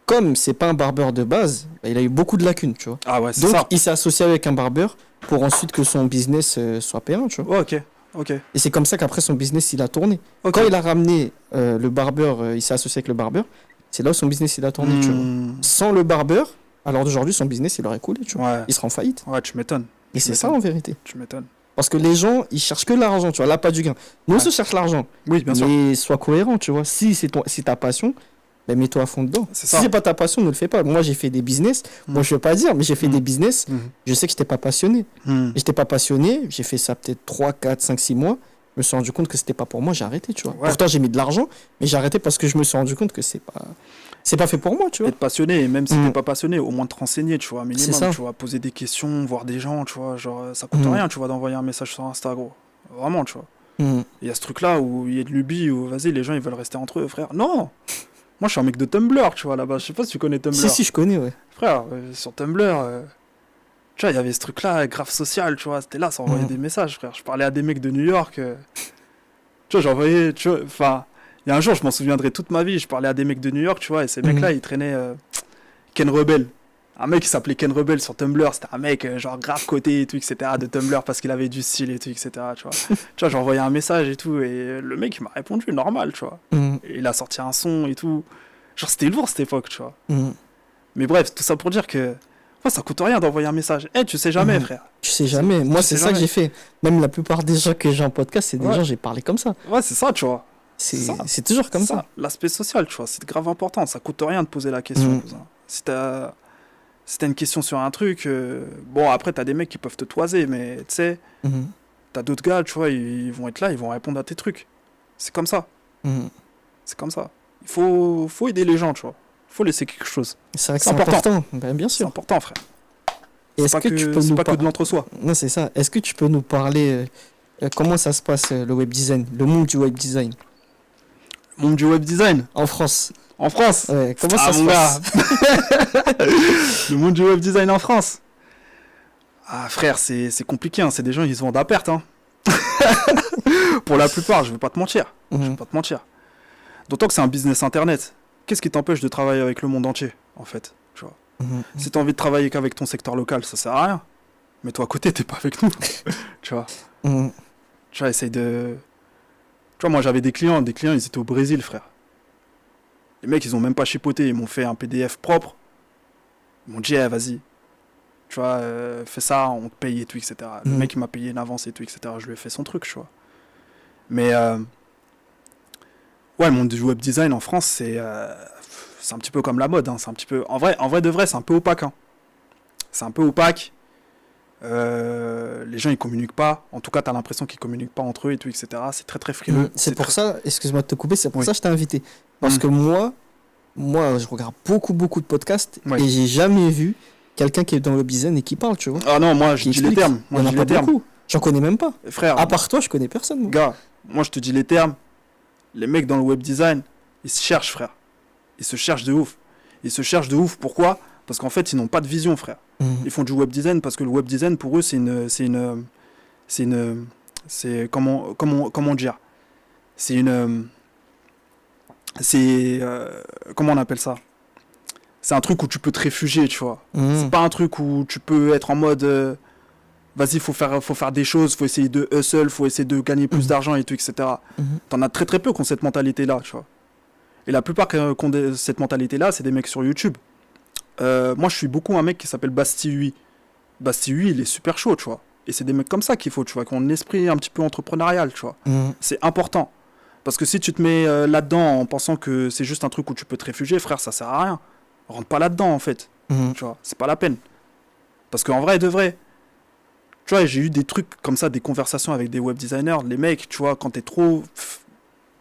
comme c'est pas un barbeur de base, bah, il a eu beaucoup de lacunes, tu vois. Ah ouais, c'est donc, ça. il s'est associé avec un barbeur pour ensuite que son business soit payant, tu vois. Ouais, ok. Et c'est comme ça qu'après son business, il a tourné. Quand il a ramené le barbeur, il s'est associé avec le barbeur, c'est là où son business, il a tourné, tu vois. Sans le barbeur, alors d'aujourd'hui, son business, il aurait coulé, tu vois. Ouais. Il serait en faillite. Ouais, tu m'étonnes. Et c'est ça, en vérité. Tu m'étonnes. Parce que les gens, ils cherchent que l'argent, tu vois, là, pas du gain. Nous aussi, on cherche l'argent. Oui, bien sûr. Mais sois cohérent, tu vois. Si c'est ta passion, ben mets-toi à fond dedans. Si c'est pas ta passion, ne le fais pas. Moi, j'ai fait des business. Moi, je veux pas dire, mais j'ai fait des business. Je sais que j'étais pas passionné. J'étais pas passionné. J'ai fait ça peut-être 3, 4, 5, 6 mois. Je me suis rendu compte que c'était pas pour moi. J'ai arrêté, tu vois. Ouais. Pourtant, j'ai mis de l'argent, mais j'ai arrêté parce que je me suis rendu compte que c'est pas fait pour moi, tu vois. Être passionné, et même si t'es pas passionné, au moins te renseigner, tu vois, minimum, tu vois, poser des questions, voir des gens, tu vois, genre, ça coûte rien, tu vois, d'envoyer un message sur Insta, gros. Vraiment, tu vois. Il y a ce truc-là où il y a de l'ubie, où, vas-y, les gens, ils veulent rester entre eux, frère. Non! Moi, je suis un mec de Tumblr, tu vois, là-bas. Je sais pas si tu connais Tumblr. Si, je connais, ouais. Frère, sur Tumblr, tu vois, il y avait ce truc-là, grave social, tu vois, c'était là, ça envoyait des messages, frère. Je parlais à des mecs de New York, tu vois, j'envoyais, tu vois, enfin... Il y a un jour, je m'en souviendrai toute ma vie, je parlais à des mecs de New York, tu vois, et ces mecs-là, ils traînaient Ken Rebel. Un mec qui s'appelait Ken Rebel sur Tumblr, c'était un mec genre grave coté et tout, etc. de Tumblr parce qu'il avait du style et tout, etc. Tu vois, tu vois, j'ai envoyé un message et tout, et le mec, il m'a répondu normal, tu vois. Et il a sorti un son et tout. Genre, c'était lourd cette époque, tu vois. Mais bref, tout ça pour dire que ouais, ça coûte rien d'envoyer un message. Tu sais jamais, frère. Tu sais jamais. Moi, c'est ça que j'ai fait. Même la plupart des gens que j'ai en podcast, c'est des gens, j'ai parlé comme ça. Ouais, c'est ça, tu vois. C'est toujours comme ça. L'aspect social, tu vois, c'est grave important. Ça coûte rien de poser la question, cousin. Si t'as une question sur un truc, bon, après, t'as des mecs qui peuvent te toiser, mais tu sais, t'as d'autres gars, tu vois, ils vont être là, ils vont répondre à tes trucs. C'est comme ça. C'est comme ça. Il faut aider les gens, tu vois. Il faut laisser quelque chose. C'est vrai que c'est important. Ben, bien sûr. C'est important, frère. Est-ce que tu peux nous pas que de l'entre-soi. Non, c'est ça. Est-ce que tu peux nous parler comment ça se passe, le web design, le monde du web design? Monde du web design en France. En France? Ouais, comment ça se passe? Le monde du web design en France. Ah frère, c'est compliqué, hein. C'est des gens, ils se vendent à perte, hein. Pour la plupart, je vais pas te mentir. Je vais pas te mentir. D'autant que c'est un business internet. Qu'est-ce qui t'empêche de travailler avec le monde entier, en fait, tu vois. Si t'as envie de travailler qu'avec ton secteur local, ça sert à rien. Mais toi à côté, t'es pas avec nous. Tu vois. Tu vois, essaye de... Tu vois, moi j'avais des clients, ils étaient au Brésil, frère. Les mecs, ils ont même pas chipoté, ils m'ont fait un PDF propre. Ils m'ont dit, vas-y, tu vois, fais ça, on te paye et tout, etc. Le mec, il m'a payé une avance et tout, etc. Je lui ai fait son truc, tu vois. Mais, ouais, le monde du web design en France, c'est un petit peu comme la mode, hein. C'est un petit peu... En vrai de vrai, c'est un peu opaque, hein. C'est un peu opaque. Les gens ils communiquent pas, en tout cas t'as l'impression qu'ils communiquent pas entre eux et tout, etc. C'est très très frileux. C'est pour ça, excuse-moi de te couper, c'est pour ça que je t'ai invité. Parce que moi, je regarde beaucoup de podcasts Ouais. et j'ai jamais vu quelqu'un qui est dans le web design et qui parle, tu vois. Ah non, moi, je Qui dis les explique. termes. Il Moi, y en je a dis pas les termes. beaucoup. J'en connais même pas. Frère, À part toi, je connais personne. Moi. gars, moi, je te dis les termes. Les mecs dans le web design, ils se cherchent, frère. Ils se cherchent de ouf. Ils se cherchent de ouf. Pourquoi? Parce qu'en fait, ils n'ont pas de vision, frère. Ils font du web design parce que le web design, pour eux, comment dire? Comment on appelle ça? C'est un truc où tu peux te réfugier, tu vois. C'est pas un truc où tu peux être en mode vas-y, faut faire des choses, faut essayer de hustle, faut essayer de gagner plus d'argent et tout, etc. T'en as très peu qui ont cette mentalité-là, tu vois. Et la plupart qui ont cette mentalité-là, c'est des mecs sur YouTube. Moi, je suis beaucoup un mec qui s'appelle Basti 8. Basti 8, il est super chaud, tu vois. Et c'est des mecs comme ça qu'il faut, tu vois, qui ont un esprit un petit peu entrepreneurial, tu vois. C'est important. Parce que si tu te mets là-dedans en pensant que c'est juste un truc où tu peux te réfugier, frère, ça sert à rien. Rentre pas là-dedans, en fait. Tu vois, c'est pas la peine. Parce qu'en vrai, de vrai, tu vois, j'ai eu des trucs comme ça, des conversations avec des web designers. Les mecs, tu vois, quand t'es trop...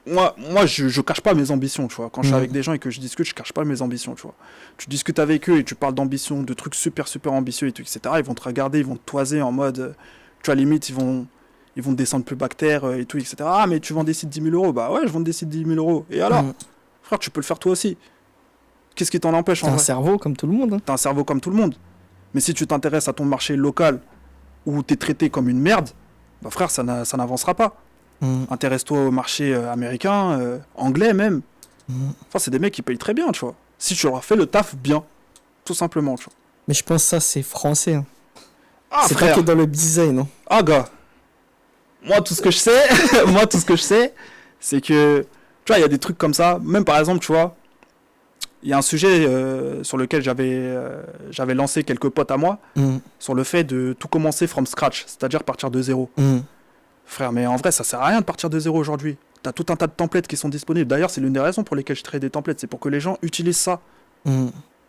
Moi je cache pas mes ambitions, tu vois. Quand je suis avec des gens et que je discute, je cache pas mes ambitions, tu vois. Tu discutes avec eux et tu parles d'ambition, de trucs super ambitieux et tout, etc. Ils vont te regarder, ils vont te toiser en mode... Tu vois, limite, ils vont descendre plus bactère et tout, etc. Ah, mais tu vends des sites 10 000 euros. Bah ouais, je vends des sites 10 000 euros. Et alors frère, tu peux le faire toi aussi. Qu'est-ce qui t'en empêche en T'as un vrai? cerveau comme tout le monde. Hein. T'as un cerveau comme tout le monde. Mais si tu t'intéresses à ton marché local où t'es traité comme une merde, bah frère, ça n'avancera pas. Intéresse-toi au marché américain, anglais même. Enfin, c'est des mecs qui payent très bien, tu vois. Si tu leur fais le taf bien, tout simplement, tu vois. Mais je pense que ça, c'est français. Hein. Ah, c'est frère. pas que dans le design. Hein. Ah, gars. Moi, tout ce que je sais, c'est que, tu vois, il y a des trucs comme ça. Même par exemple, tu vois, il y a un sujet sur lequel j'avais lancé quelques potes à moi, sur le fait de tout commencer from scratch, c'est-à-dire partir de zéro. Frère, mais en vrai, ça sert à rien de partir de zéro aujourd'hui. T'as tout un tas de templates qui sont disponibles. D'ailleurs, c'est l'une des raisons pour lesquelles je crée des templates. C'est pour que les gens utilisent ça.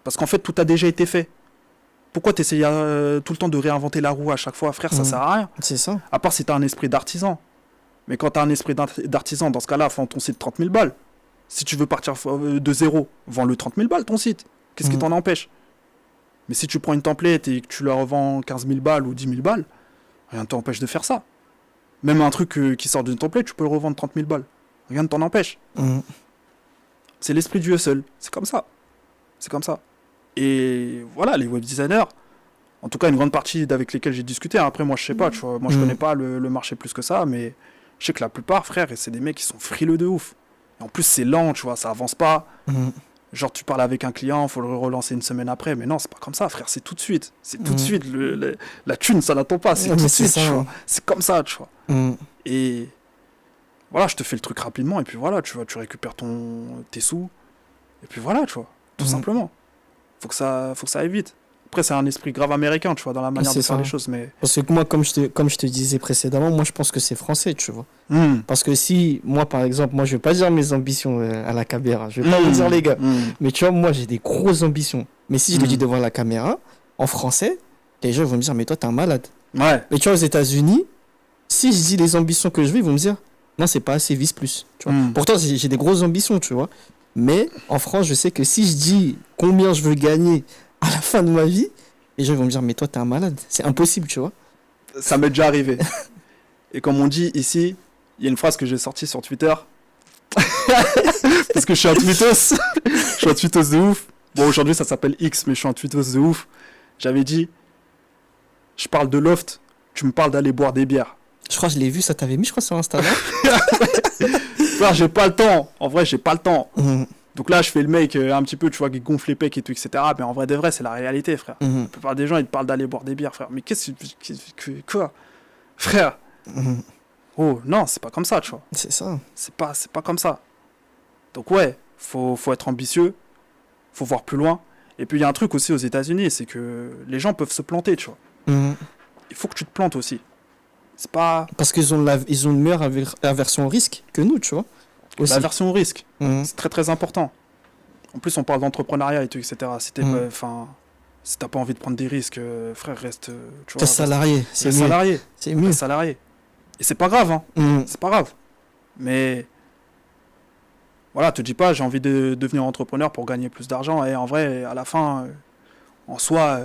Parce qu'en fait, tout a déjà été fait. Pourquoi t'essayes tout le temps de réinventer la roue à chaque fois? Frère, ça sert à rien. C'est ça. À part si t'as un esprit d'artisan. Mais quand t'as un esprit d'artisan, dans ce cas-là, vends ton site 30 000 balles. Si tu veux partir de zéro, vends-le 30 000 balles ton site. Qu'est-ce qui t'en empêche? Mais si tu prends une template et que tu la revends 15 000 balles ou 10 000 balles, rien ne t'empêche de faire ça. Même un truc qui sort d'une template, tu peux le revendre 30 000 balles. Rien ne t'en empêche. C'est l'esprit du hustle. C'est comme ça. C'est comme ça. Et voilà, les web designers, en tout cas une grande partie avec lesquels j'ai discuté, hein. Après moi je sais pas, tu vois, moi je connais pas le marché plus que ça, mais je sais que la plupart, frère, c'est des mecs qui sont frileux de ouf. Et en plus c'est lent, tu vois, ça avance pas. Genre tu parles avec un client, faut le relancer une semaine après, mais non, c'est pas comme ça, frère, c'est tout de suite. C'est tout de suite, la thune, ça n'attend pas, c'est tout de suite, tu vois. C'est comme ça, tu vois. Et voilà, je te fais le truc rapidement, et puis voilà, tu vois, tu récupères tes sous, et puis voilà, tu vois, tout simplement. Faut que ça aille vite. Après, c'est un esprit grave américain, tu vois, dans la manière de faire les choses, mais... Parce que moi, comme je te disais précédemment, moi, je pense que c'est français, tu vois. Parce que si, moi, par exemple, moi, je vais pas dire mes ambitions à la caméra, je vais pas vous dire, les gars, mais tu vois, moi, j'ai des grosses ambitions. Mais si je le dis devant la caméra, en français, les gens vont me dire, mais toi, t'es un malade. Ouais. Mais tu vois, aux États-Unis, si je dis les ambitions que je veux, ils vont me dire, non, c'est pas assez, vise plus. Tu vois. Pourtant, j'ai des grosses ambitions, tu vois. Mais en France, je sais que si je dis combien je veux gagner à la fin de ma vie, les gens vont me dire, mais toi, t'es un malade. C'est impossible, tu vois. Ça m'est déjà arrivé. Et comme on dit ici, il y a une phrase que j'ai sortie sur Twitter. Parce que je suis un tweetos. Je suis un tweetos de ouf. Bon, aujourd'hui, ça s'appelle X, mais je suis un tweetos de ouf. J'avais dit, je parle de loft, tu me parles d'aller boire des bières. Je crois que je l'ai vu, ça t'avait mis, je crois, sur Instagram. Frère, j'ai pas le temps. En vrai, j'ai pas le temps. Donc là, je fais le mec un petit peu, tu vois, qui gonfle les pecs et tout, etc. Mais en vrai de vrai, c'est la réalité, frère. La plupart des gens, ils te parlent d'aller boire des bières, frère. Mais quoi? Frère. Oh, non, c'est pas comme ça, tu vois. C'est ça. C'est pas comme ça. Donc ouais, faut être ambitieux. Faut voir plus loin. Et puis, il y a un truc aussi aux États-Unis, c'est que les gens peuvent se planter, tu vois. Il faut que tu te plantes aussi. C'est pas... Parce qu'ils ont une meilleure aversion au risque que nous, tu vois. Aussi. L'aversion au risque, c'est très très important. En plus, on parle d'entrepreneuriat et tout, etc. Si t'as pas envie de prendre des risques, frère, reste... tu vois, salarié, c'est mieux. Salarié. C'est mieux. Salarié. Et c'est pas grave, hein. C'est pas grave. Mais Voilà, te dis pas, j'ai envie de devenir entrepreneur pour gagner plus d'argent. Et en vrai, à la fin, en soi,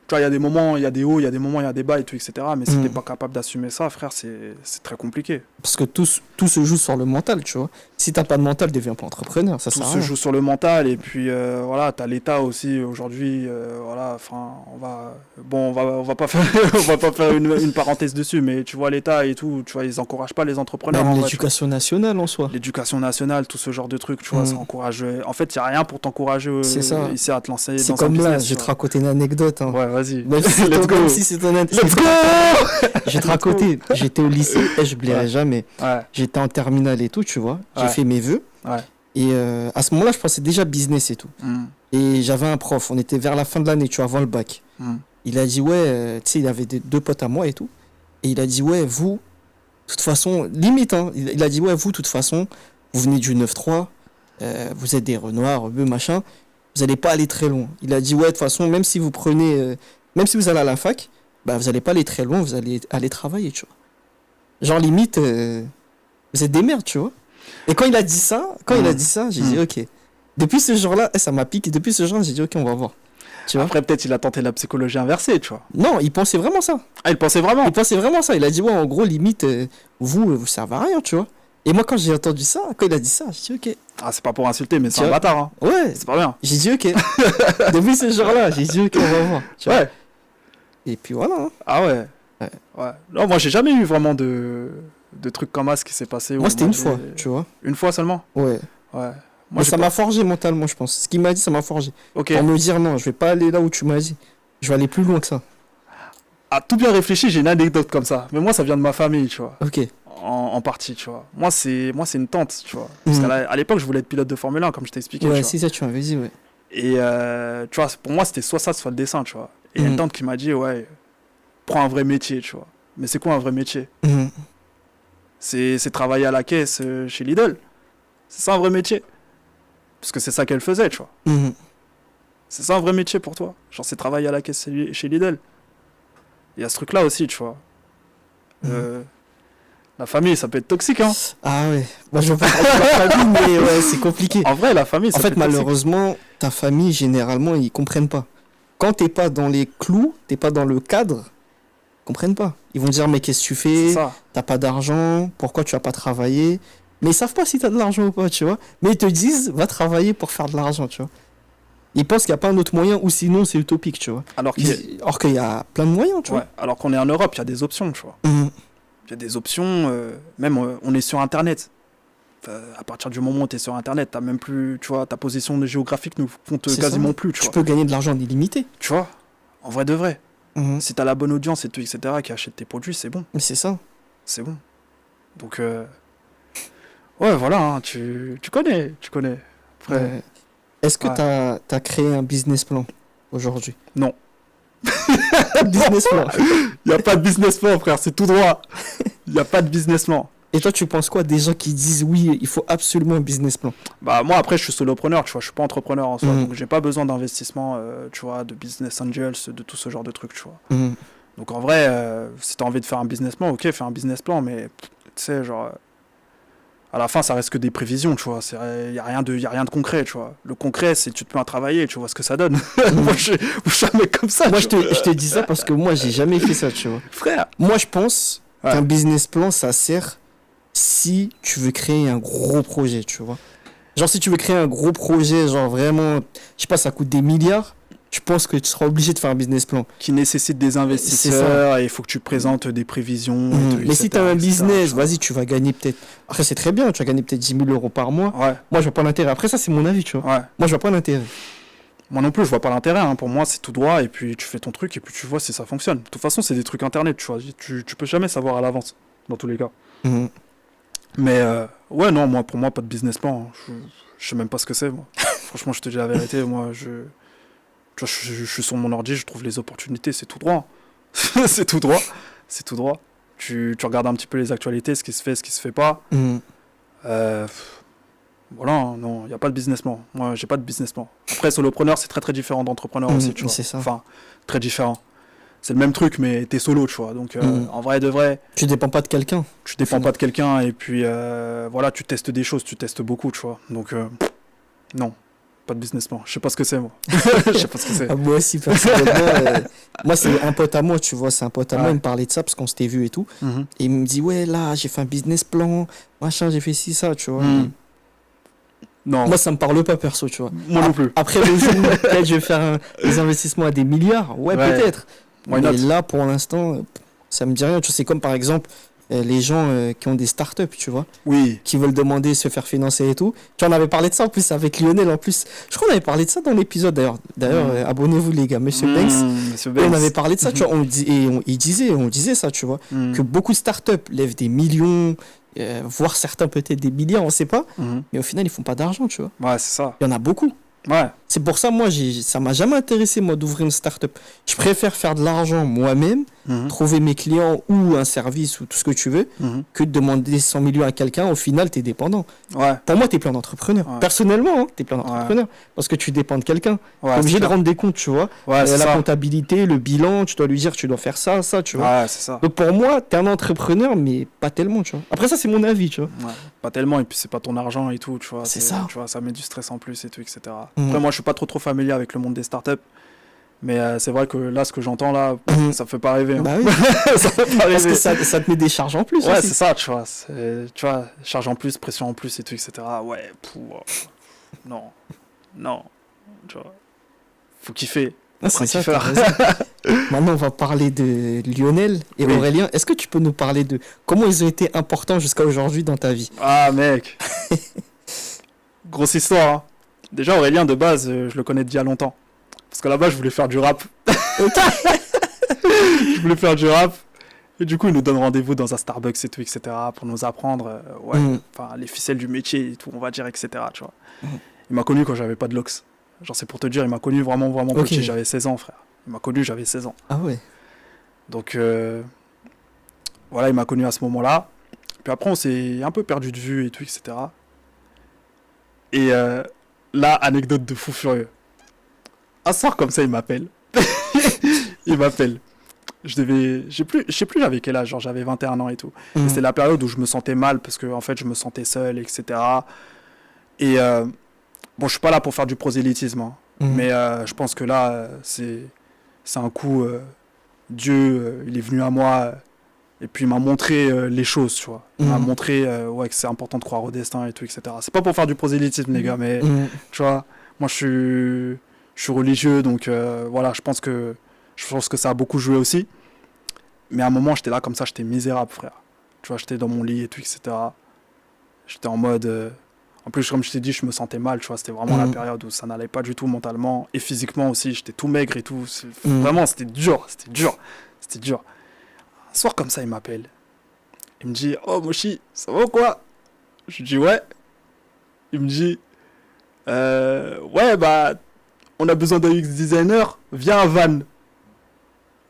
tu vois, il y a des moments, il y a des hauts, il y a des moments, il y a des bas et tout, etc. Mais si t'es pas capable d'assumer ça, frère, c'est très compliqué. Parce que tout se joue sur le mental, tu vois. Si t'as pas de mental, deviens pas entrepreneur, ça Tout sert à se rien. joue sur le mental. Et puis, voilà, t'as l'État aussi aujourd'hui. Voilà, enfin, on va pas faire, on va pas faire une parenthèse dessus. Mais tu vois, l'État et tout, tu vois, ils encouragent pas les entrepreneurs. Même en vrai, l'éducation nationale en soi. l'éducation nationale, tout ce genre de trucs, tu vois, ça encourage. En fait, il n'y a rien pour t'encourager C'est ça. ici à te lancer C'est dans un comme là, business. je vais te raconter une anecdote. Hein. Ouais, vas-y. Même si Let's go. même si c'est ton Let's go. Je vais te raconter. J'étais au lycée, et je oublierai Ouais. jamais. Ouais, J'étais en terminale et tout, tu vois. J'ai Ouais. fait mes vœux. ouais. Et à ce moment-là, je pensais déjà business et tout. Mm, Et j'avais un prof, on était vers la fin de l'année, tu vois, avant le bac. mm. Il a dit, ouais, tu sais, il avait deux potes à moi et tout. Et il a dit, ouais, vous, de toute façon, limite, hein, il a dit, ouais, vous, de toute façon, vous venez du 9-3, vous êtes des Renoirs, rebeux, machin, vous n'allez pas aller très loin. Il a dit, ouais, de toute façon, même si vous prenez, même si vous allez à la fac, bah, vous n'allez pas aller très loin, vous allez aller travailler, tu vois. Genre, limite, vous êtes des merdes, tu vois. Et quand il a dit ça, j'ai dit, ok. Depuis ce jour-là, ça m'a piqué. Depuis ce jour-là, j'ai dit, ok, on va voir. Tu vois. Après, peut-être il a tenté la psychologie inversée, tu vois. Non, il pensait vraiment ça. Ah, il pensait vraiment. Il pensait vraiment ça. Il a dit, ouais, en gros, limite, vous servez à rien, tu vois. Et moi, quand j'ai entendu ça, quand il a dit ça, j'ai dit, ok. Ah, c'est pas pour insulter, mais c'est Tu un vois. bâtard, hein. Ouais, C'est pas bien. j'ai dit, ok. Depuis ce jour-là, j'ai dit, ok, on va voir. Tu vois. Ouais. Et puis voilà. Hein. Ah ouais. Ouais. Ouais. Non, moi, j'ai jamais eu vraiment de trucs comme ça qui s'est passé. Moi, où c'était une j'ai- fois, tu vois. Une fois seulement. Ouais. Ouais. Mais j'ai ça pas- m'a forgé mentalement, je pense. Ce qu'il m'a dit, ça m'a forgé. Ok. Pour me dire, non, je vais pas aller là où tu m'as dit. Je vais aller plus loin que ça. À tout bien réfléchi, j'ai une anecdote comme ça. Mais moi, ça vient de ma famille, tu vois. Ok. En partie, tu vois. Moi, c'est une tante, tu vois. Parce qu'à l'époque, je voulais être pilote de Formule 1, comme je t'ai expliqué. Ouais, tu vois. si ça, tu m'avais dit, ouais. Et tu vois, pour moi, c'était soit ça, soit le dessin, tu vois. Et il y a une tante qui m'a dit, ouais, prends un vrai métier, tu vois. Mais c'est quoi un vrai métier? Mhm. C'est travailler à la caisse chez Lidl. C'est ça un vrai métier? Parce que c'est ça qu'elle faisait, tu vois. Mhm. C'est ça un vrai métier pour toi? Genre, c'est travailler à la caisse chez Lidl. Il y a ce truc-là aussi, tu vois. La famille, ça peut être toxique, hein. Ah ouais. Moi, je veux pas parler de ma famille, mais ouais, c'est compliqué. En vrai, la famille, ça En peut fait, être toxique. malheureusement, ta famille, généralement, ils comprennent pas. Quand t'es pas dans les clous, t'es pas dans le cadre, ils comprennent pas. Ils vont dire, mais qu'est-ce que tu C'est fais? ça. T'as pas d'argent? Pourquoi tu as pas travaillé? Mais ils savent pas si t'as de l'argent ou pas, tu vois. Mais ils te disent, va travailler pour faire de l'argent, tu vois. Ils pensent qu'il n'y a pas un autre moyen, ou sinon c'est utopique, tu vois. Alors Or qu'il y a plein de moyens, tu ouais, alors qu'on est en Europe, il y a des options, tu vois. vois. Mhm. Il y a des options, même on est sur Internet. À partir du moment où tu es sur Internet, t'as même plus, tu vois, ta position géographique ne compte C'est quasiment ça. plus, tu Tu vois. peux gagner de l'argent illimité. Tu vois, en vrai de vrai. Mhm. Si t'as la bonne audience et tout, etc., qui achète tes produits, c'est bon, Mais c'est ça. c'est bon. Donc, ouais, voilà, hein, tu connais, tu connais. Après, Ouais. Est-ce que Ouais. t'as créé un business plan aujourd'hui? Non. Business plan. Il n'y a pas de business plan, frère, c'est tout droit. Il n'y a pas de business plan. Et toi, tu penses quoi des gens qui disent oui, il faut absolument un business plan? Bah, moi, après, je suis solopreneur, tu vois, je suis pas entrepreneur en soi, Mhm. donc j'ai pas besoin d'investissement, tu vois, de business angels, de tout ce genre de trucs, tu vois. Mhm. Donc en vrai, si t'as envie de faire un business plan, ok, fais un business plan, mais tu sais, genre, à la fin, ça reste que des prévisions, tu vois. Y a rien de concret, tu vois. Le concret, c'est tu te mets à travailler, tu vois ce que ça donne. Moi, je suis un mec comme ça. Moi, tu vois. je te dis ça parce que moi, j'ai jamais fait ça, tu vois. Frère. Moi, je pense Ouais. qu'un business plan, ça sert si tu veux créer un gros projet, tu vois. Genre, si tu veux créer un gros projet, genre vraiment, je sais pas, ça coûte des milliards, je pense que tu seras obligé de faire un business plan. Qui nécessite des investisseurs, et il faut que tu présentes des prévisions. et tout, Mais si etc., tu as un etc., business, tu vois. vas-y, tu vas gagner peut-être. Après, c'est très bien, tu vas gagner peut-être 10 000 euros par mois. Ouais, Moi, je vois pas l'intérêt. Après, ça, c'est mon avis, tu vois. ouais. Moi, je vois pas l'intérêt. Moi non plus, je vois pas l'intérêt. Hein. Pour moi, c'est tout droit, et puis tu fais ton truc, et puis tu vois si ça fonctionne. De toute façon, c'est des trucs internet, tu vois. Tu peux jamais savoir à l'avance, dans tous les cas. Mhm. Mais ouais, non, moi, pour moi, pas de business plan. Je sais même pas ce que c'est, moi. Franchement, je te dis la vérité, moi, tu vois, je suis sur mon ordi, je trouve les opportunités, c'est tout droit. C'est tout droit. C'est tout droit. Tu regardes un petit peu les actualités, ce qui se fait, ce qui se fait pas. Mhm. Voilà, hein, non, il n'y a pas de business plan. Moi, j'ai pas de business plan. Après, solopreneur, c'est très très différent d'entrepreneur Mhm, aussi, tu vois. c'est ça. Enfin, très différent. c'est le même truc, mais t'es solo, tu vois. Donc, en vrai de vrai, Tu dépends pas de quelqu'un. tu dépends pas de quelqu'un, et puis, voilà, tu testes des choses, tu testes beaucoup, tu vois. Donc, non, pas de business plan. Je sais pas ce que c'est, moi. Je sais pas ce que c'est. Ah, moi aussi, personnellement, moi, c'est un pote à moi, tu vois, c'est un pote à moi, Ouais. il me parlait de ça parce qu'on s'était vu et tout. Mhm. Et il me dit, ouais, là, j'ai fait un business plan, machin, j'ai fait ci, ça, tu vois. Mhm. Non, Moi, ça me parle pas, perso, tu vois. moi non plus. Après, le jour où peut-être je vais faire des investissements à des milliards, ouais, Ouais. peut-être. Why Mais not? là, pour l'instant, ça me dit rien. Tu vois, c'est comme, par exemple, les gens qui ont des startups, tu vois, Oui. qui veulent demander se faire financer et tout. Tu en avais parlé de ça, en plus, avec Lionel, en plus. Je crois qu'on avait parlé de ça dans l'épisode, d'ailleurs. D'ailleurs, abonnez-vous, les gars, Monsieur Banks. Monsieur Et on Banks. avait parlé de ça, tu vois, on disait ça, tu vois, Mhm. que beaucoup de startups lèvent des millions, voire certains peut-être des milliards, on sait pas, Mhm. mais au final, ils font pas d'argent, tu vois. Ouais, c'est ça. Il y en a beaucoup. Ouais. C'est pour ça, moi, ça m'a jamais intéressé, moi, d'ouvrir une startup. Je préfère faire de l'argent moi-même, Mhm. trouver mes clients ou un service ou tout ce que tu veux, Mhm. que de demander 100 millions à quelqu'un. Au final, tu es dépendant. Ouais. Pour moi, tu es plein d'entrepreneur. Ouais. Personnellement, tu es plein d'entrepreneur. Parce que tu dépends de quelqu'un. Ouais, Tu es c'est obligé de clair. rendre des comptes, tu vois. Ouais, c'est La ça. comptabilité, le bilan, tu dois lui dire, tu dois faire ça, ça, tu vois. Ouais, c'est ça. Donc pour moi, tu es un entrepreneur, mais pas tellement, tu vois. Après, ça, c'est mon avis, tu vois. Ouais. Pas tellement, et puis c'est pas ton argent et tout, tu vois. C'est ça. Tu vois, ça met du stress en plus et tout, etc. Mhm. Après, moi, je suis pas trop familier avec le monde des startups. Mais c'est vrai que là, ce que j'entends là, Mhm. ça fait pas rêver. Hein. Bah oui. Ça fait pas Parce rêver. que ça te met des charges en plus Ouais, aussi. c'est ça, tu vois. Tu vois, charge en plus, pression en plus et tout, etc. Ouais, non. Non. Tu vois. Faut kiffer. Ah, c'est ça, Kiffeur. t'as raison. Maintenant, on va parler de Lionel et Oui. Aurélien. Est-ce que tu peux nous parler de comment ils ont été importants jusqu'à aujourd'hui dans ta vie? Ah, mec. Grosse histoire, hein. Déjà, Aurélien, de base, je le connais d'il y a longtemps. Parce que là-bas, je voulais faire du rap. Je voulais faire du rap. Et du coup, il nous donne rendez-vous dans un Starbucks et tout, etc. pour nous apprendre ouais, Mhm. enfin, les ficelles du métier et tout, on va dire, etc. Tu vois. Mhm. Il m'a connu quand j'avais pas de locks. Genre, c'est pour te dire, il m'a connu vraiment Ok. petit. J'avais 16 ans, frère. Il m'a connu, j'avais 16 ans. Ah ouais. Donc, voilà, il m'a connu à ce moment-là. Puis après, on s'est un peu perdu de vue et tout, etc. Et là, anecdote de fou furieux. Un soir comme ça, il m'appelle. Il m'appelle. Je sais plus j'avais quel âge, genre j'avais 21 ans et tout. Et Mhm. c'était la période où je me sentais mal parce que en fait je me sentais seul, etc. Et bon, je suis pas là pour faire du prosélytisme, hein, Mhm. mais je pense que là, c'est un coup, Dieu, il est venu à moi et puis il m'a montré les choses, tu vois. Il m'a Mhm. montré ouais, que c'est important de croire au destin et tout, etc. C'est pas pour faire du prosélytisme, les gars, mais Mhm. tu vois, moi je suis religieux, donc voilà, je pense que ça a beaucoup joué aussi. Mais à un moment, j'étais là comme ça, j'étais misérable, frère. Tu vois, j'étais dans mon lit et tout, etc. J'étais en mode. En plus, comme je t'ai dit, je me sentais mal, tu vois. C'était vraiment la Mhm. période où ça n'allait pas du tout mentalement et physiquement aussi. J'étais tout maigre et tout. Mhm. Vraiment, c'était dur, c'était dur, c'était dur. Un soir comme ça, il m'appelle. Il me dit, oh Moshi, ça va ou quoi? Je lui dis, ouais. Il me dit, ouais, bah, on a besoin d'un UX designer, viens à Vannes.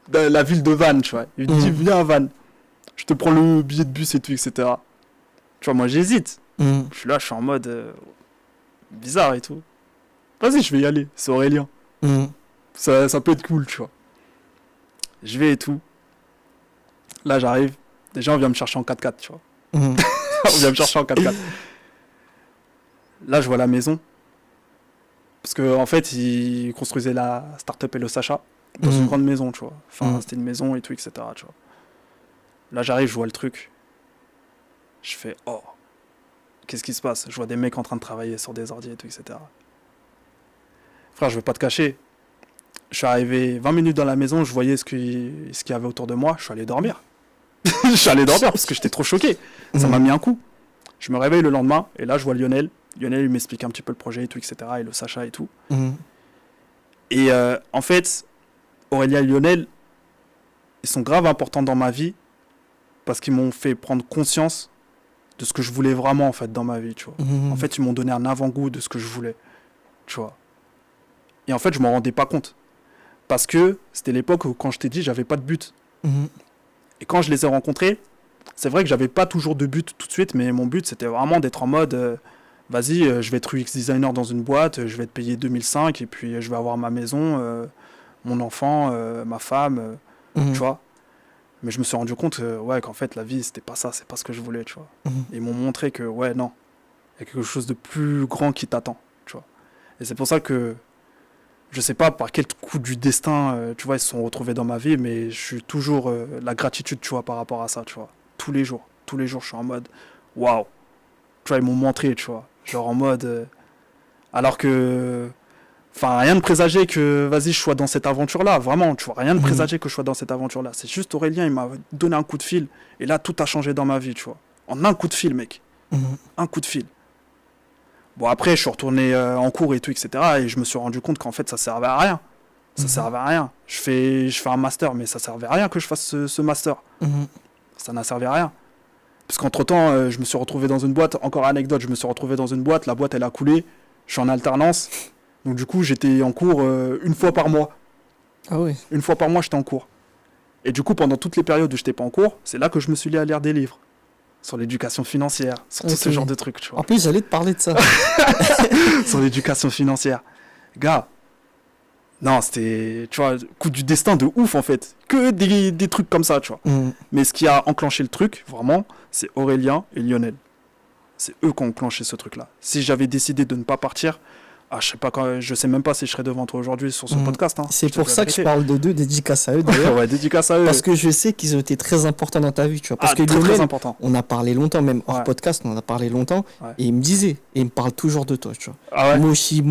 Dans la ville de Vannes, tu vois. Il me dit, Mhm. viens à Vannes. Je te prends le billet de bus et tout, etc. Tu vois, moi, j'hésite. Mhm. Je suis là, je suis en mode bizarre et tout. Vas-y, je vais y aller. C'est Aurélien. Mhm. Ça peut être cool, tu vois. Je vais et tout. Là, j'arrive. Déjà, on vient me chercher en 4x4, tu vois. Mhm. On vient me chercher en 4x4. Là, je vois la maison. Parce qu'en fait, ils construisaient la start-up Hello Sacha dans une Mhm. grande maison, tu vois. Enfin, Mhm. c'était une maison et tout, etc., tu vois. Là, j'arrive, je vois le truc. Je fais, oh, qu'est-ce qui se passe? Je vois des mecs en train de travailler sur des ordi et tout, etc. Frère, je vais pas te cacher. Je suis arrivé 20 minutes dans la maison, je voyais ce qu'il y avait autour de moi. Je suis allé dormir. Je suis allé dormir parce que j'étais trop choqué. Ça m'a mis un coup. Je me réveille le lendemain et là, je vois Lionel. Lionel, il m'explique un petit peu le projet et tout, etc. Et le Sacha et tout. Mhm. Et en fait, Aurélien et Lionel, ils sont grave importants dans ma vie parce qu'ils m'ont fait prendre conscience de ce que je voulais vraiment en fait dans ma vie, tu vois. Mhm. En fait, ils m'ont donné un avant-goût de ce que je voulais, tu vois. Et en fait, je m'en rendais pas compte parce que c'était l'époque où, quand je t'ai dit, j'avais pas de but. Mhm. Et quand je les ai rencontrés, c'est vrai que j'avais pas toujours de but tout de suite, mais mon but c'était vraiment d'être en mode vas-y, je vais être UX designer dans une boîte, je vais être payé 2005 et puis je vais avoir ma maison, mon enfant, ma femme, tu vois. Mais je me suis rendu compte ouais, qu'en fait, la vie, c'était pas ça, c'est pas ce que je voulais, tu vois. Et ils m'ont montré que, ouais, non, il y a quelque chose de plus grand qui t'attend, tu vois. Et c'est pour ça que, je sais pas par quel coup du destin, tu vois, ils se sont retrouvés dans ma vie, mais je suis toujours la gratitude, tu vois, par rapport à ça, tu vois. Tous les jours, je suis en mode, waouh. Tu vois, ils m'ont montré, tu vois. Genre en mode, alors que... Enfin, rien ne présageait que, vas-y, je sois dans cette aventure-là, vraiment, tu vois. Rien ne présageait que je sois dans cette aventure-là. C'est juste Aurélien, il m'a donné un coup de fil, et là, tout a changé dans ma vie, tu vois. En un coup de fil, mec. Un coup de fil. Bon, après, je suis retourné en cours et tout, etc. Et je me suis rendu compte qu'en fait, ça servait à rien. Ça servait à rien. Je fais un master, mais ça servait à rien que je fasse ce master. Ça n'a servi à rien. Parce qu'entre-temps, je me suis retrouvé dans une boîte. Encore anecdote, je me suis retrouvé dans une boîte. La boîte, elle a coulé. Je suis en alternance. Donc, du coup, j'étais en cours une fois par mois. Ah ouais. Une fois par mois, j'étais en cours. Et du coup, pendant toutes les périodes où j'étais pas en cours, c'est là que je me suis mis à lire des livres. Sur l'éducation financière, sur tout ce genre de trucs, tu vois. En plus, j'allais te parler de ça. Sur l'éducation financière. Gars, non, c'était, tu vois, coup du destin de ouf, en fait. Que des trucs comme ça, tu vois. Mais ce qui a enclenché le truc, vraiment, c'est Aurélien et Lionel. C'est eux qui ont enclenché ce truc-là. Si j'avais décidé de ne pas partir, je sais même pas si je serais devant toi aujourd'hui sur ce podcast. Hein. C'est pour ça que je parle de deux, dédicace à eux d'ailleurs. Ouais, dédicace à eux. Parce que je sais qu'ils ont été très importants dans ta vie, tu vois. Parce que très, Lionel, très important. on a parlé longtemps, même hors podcast, on en a parlé longtemps. Et il me disait, et il me parle toujours de toi, tu vois. Ah ouais. Moshi,